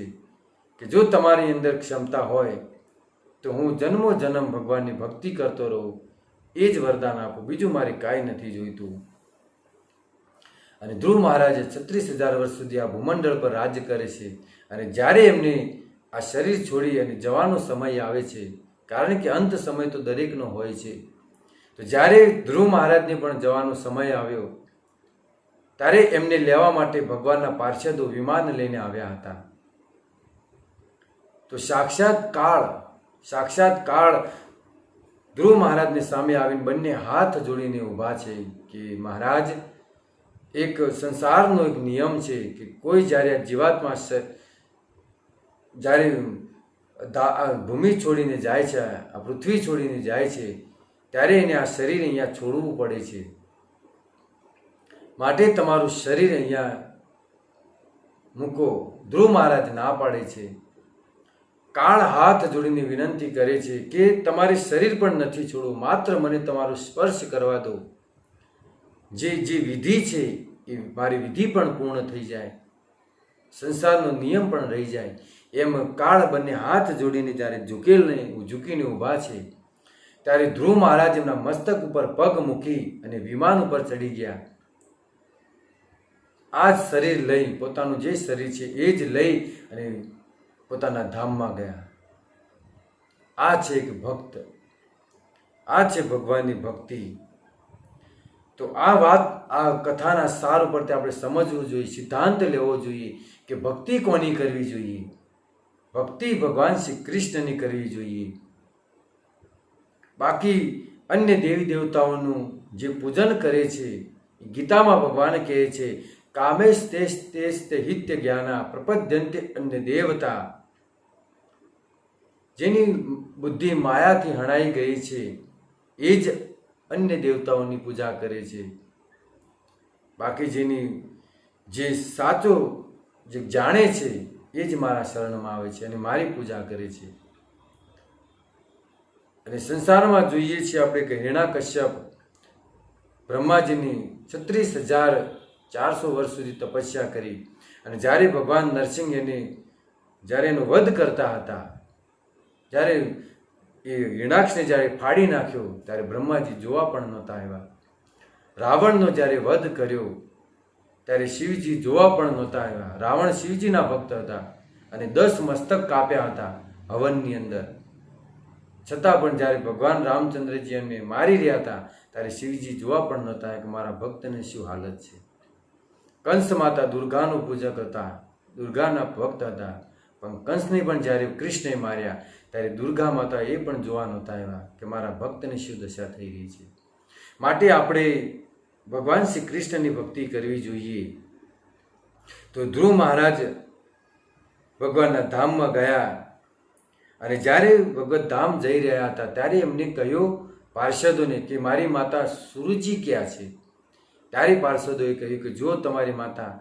કે જો તમારી અંદર ક્ષમતા હોય તો હું જન્મો જન્મ ભગવાનની ભક્તિ કરતો રહું, એ જ વરદાન આપો, બીજું મારે કાંઈ નથી જોઈતું. અને ધ્રુવ મહારાજે 36,000 વર્ષ સુધી આ ભૂમંડળ પર રાજ્ય કરે છે. અને જ્યારે એમને આ શરીર છોડી અને જવાનો સમય આવે છે, કારણ કે અંત સમય તો દરેકનો હોય છે, તો જ્યારે ધ્રુવ મહારાજને પણ જવાનો સમય આવ્યો ત્યારે એમને લેવા માટે ભગવાનના પાર્ષદો વિમાન લઈને આવ્યા હતા. તો સાક્ષાત કાળ ધ્રુવ મહારાજની સામે આવીને બંને હાથ જોડીને ઊભા છે કે મહારાજ, એક સંસારનો એક નિયમ છે કે કોઈ જ્યારે જીવાત્મા જ્યારે ભૂમિ છોડીને જાય છે, આ પૃથ્વી છોડીને જાય છે, ત્યારે એને આ શરીર અહીંયા છોડવું પડે છે. માટે તમારું શરીર અહીંયા મૂકો. ધ્રુવ મહારાજ ના પાડે છે. કાળ હાથ જોડીને વિનંતી કરે છે કે તમારે શરીર પણ નથી છોડવું, માત્ર મને તમારો સ્પર્શ કરવા દો. જે વિધિ છે એ મારી વિધિ પણ પૂર્ણ થઈ જાય, સંસારનો નિયમ પણ રહી જાય. એમ કાળ બંને હાથ જોડીને જ્યારે ઝૂકીને ઊભા છે ત્યારે ધ્રુવ મહારાજ એમના મસ્તક ઉપર પગ મૂકી અને વિમાન ઉપર ચડી ગયા. આ જ શરીર લઈ, પોતાનું જે શરીર છે એ જ લઈ અને પોતાના ધામમાં ગયા. આ છે એક ભક્ત, આ છે ભગવાનની ભક્તિ. તો આ કથાના સાર ઉપરથી આપણે સમજવું જોઈએ, સિદ્ધાંત લેવો જોઈએ કે ભક્તિ કોની કરવી જોઈએ? ભક્તિ ભગવાન શ્રી કૃષ્ણની કરવી જોઈએ. બાકી અન્ય દેવી દેવતાઓનું જે પૂજન કરે છે, ગીતામાં ભગવાન કહે છે કામેસ્તેસ્તે હિત્ય જ્ઞાના પ્રપદ્યંતે અન્ય દેવતા. જેની બુદ્ધિ માયાથી હણાઈ ગઈ છે એ જ અન્ય દેવતાઓની પૂજા કરે છે. બાકી જે સાચો જે જાણે છે એ જ મારા શરણમાં આવે છે અને મારી પૂજા કરે છે. અને સંસારમાં જોઈએ છીએ આપણે કે હિરણ્યકશ્યપ બ્રહ્માજીની 36,400 વર્ષ સુધી તપસ્યા કરી અને જ્યારે ભગવાન નરસિંહ જ્યારે એનો વધ કરતા હતા, જ્યારે એ હિરણાક્ષને જ્યારે ફાડી નાખ્યો ત્યારે બ્રહ્માજી જોવા પણ નહોતા આવ્યા. રાવણનો જ્યારે વધ કર્યો ત્યારે શિવજી જોવા પણ નહોતા આવ્યા. રાવણ શિવજીના ભક્ત હતા અને 10 મસ્તક કાપ્યા હતા હવનની અંદર. છતાં પણ જ્યારે ભગવાન રામચંદ્રજી એમને મારી રહ્યા હતા ત્યારે શિવજી જોવા પણ નહોતા આવ્યા કે મારા ભક્તને શું હાલત છે. કંસ માતા દુર્ગાનો પૂજક હતા, દુર્ગાના ભક્ત હતા, પણ કંસને પણ જ્યારે કૃષ્ણે માર્યા ત્યારે દુર્ગા માતા એ પણ જોવા નહોતા આવ્યા કે મારા ભક્તની શું દશા થઈ રહી છે. માટે આપણે ભગવાન શ્રી કૃષ્ણની ભક્તિ કરવી જોઈએ. તો ધ્રુવ મહારાજ ભગવાનના ધામમાં ગયા અને જ્યારે ભગવત ધામ જઈ રહ્યા હતા ત્યારે એમને કહ્યું પાર્ષદોને કે મારી માતા સુરુચિ ક્યાં છે. ત્યારે પાર્ષદોએ કહ્યું કે જો તમારી માતા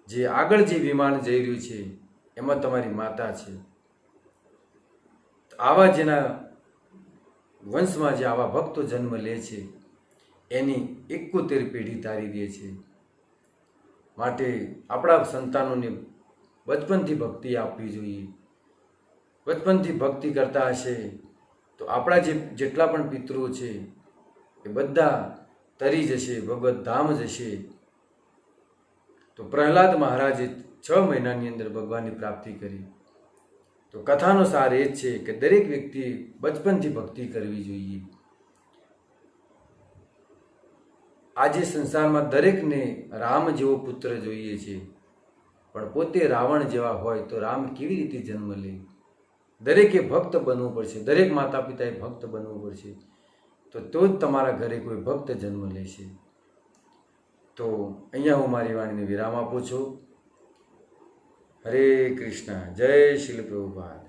જે આગળ જે વિમાન જઈ રહ્યું છે એમાં તમારી માતા છે. આવા જેના વંશમાં જે આવા ભક્તો જન્મ લે છે એની 71 પેઢી તારી દે છે. માટે આપણા સંતાનોને બચપનથી ભક્તિ આપવી જોઈએ. બચપનથી ભક્તિ કરતા હશે તો આપણા જેટલા પણ પિતૃઓ છે એ બધા તરી જશે, ભગવત ધામ જશે. તો પ્રહલાદ મહારાજે 6 મહિનાની અંદર ભગવાનની પ્રાપ્તિ કરી. તો કથાનો સાર એ જ છે કે દરેક વ્યક્તિએ બચપનથી ભક્તિ કરવી જોઈએ. આજે સંસારમાં દરેકને રામ જેવો પુત્ર જોઈએ છે, પણ પોતે રાવણ જેવા હોય તો રામ કેવી રીતે જન્મ લે? દરેકે ભક્ત બનવું પડશે, દરેક માતા પિતાએ ભક્ત બનવું પડશે, તો જ તમારા ઘરે કોઈ ભક્ત જન્મ લેશે. તો અહીંયા હું મારી વાણીને વિરામ આપું છું. હરે કૃષ્ણ. જય શ્રી પ્રભુપાદ.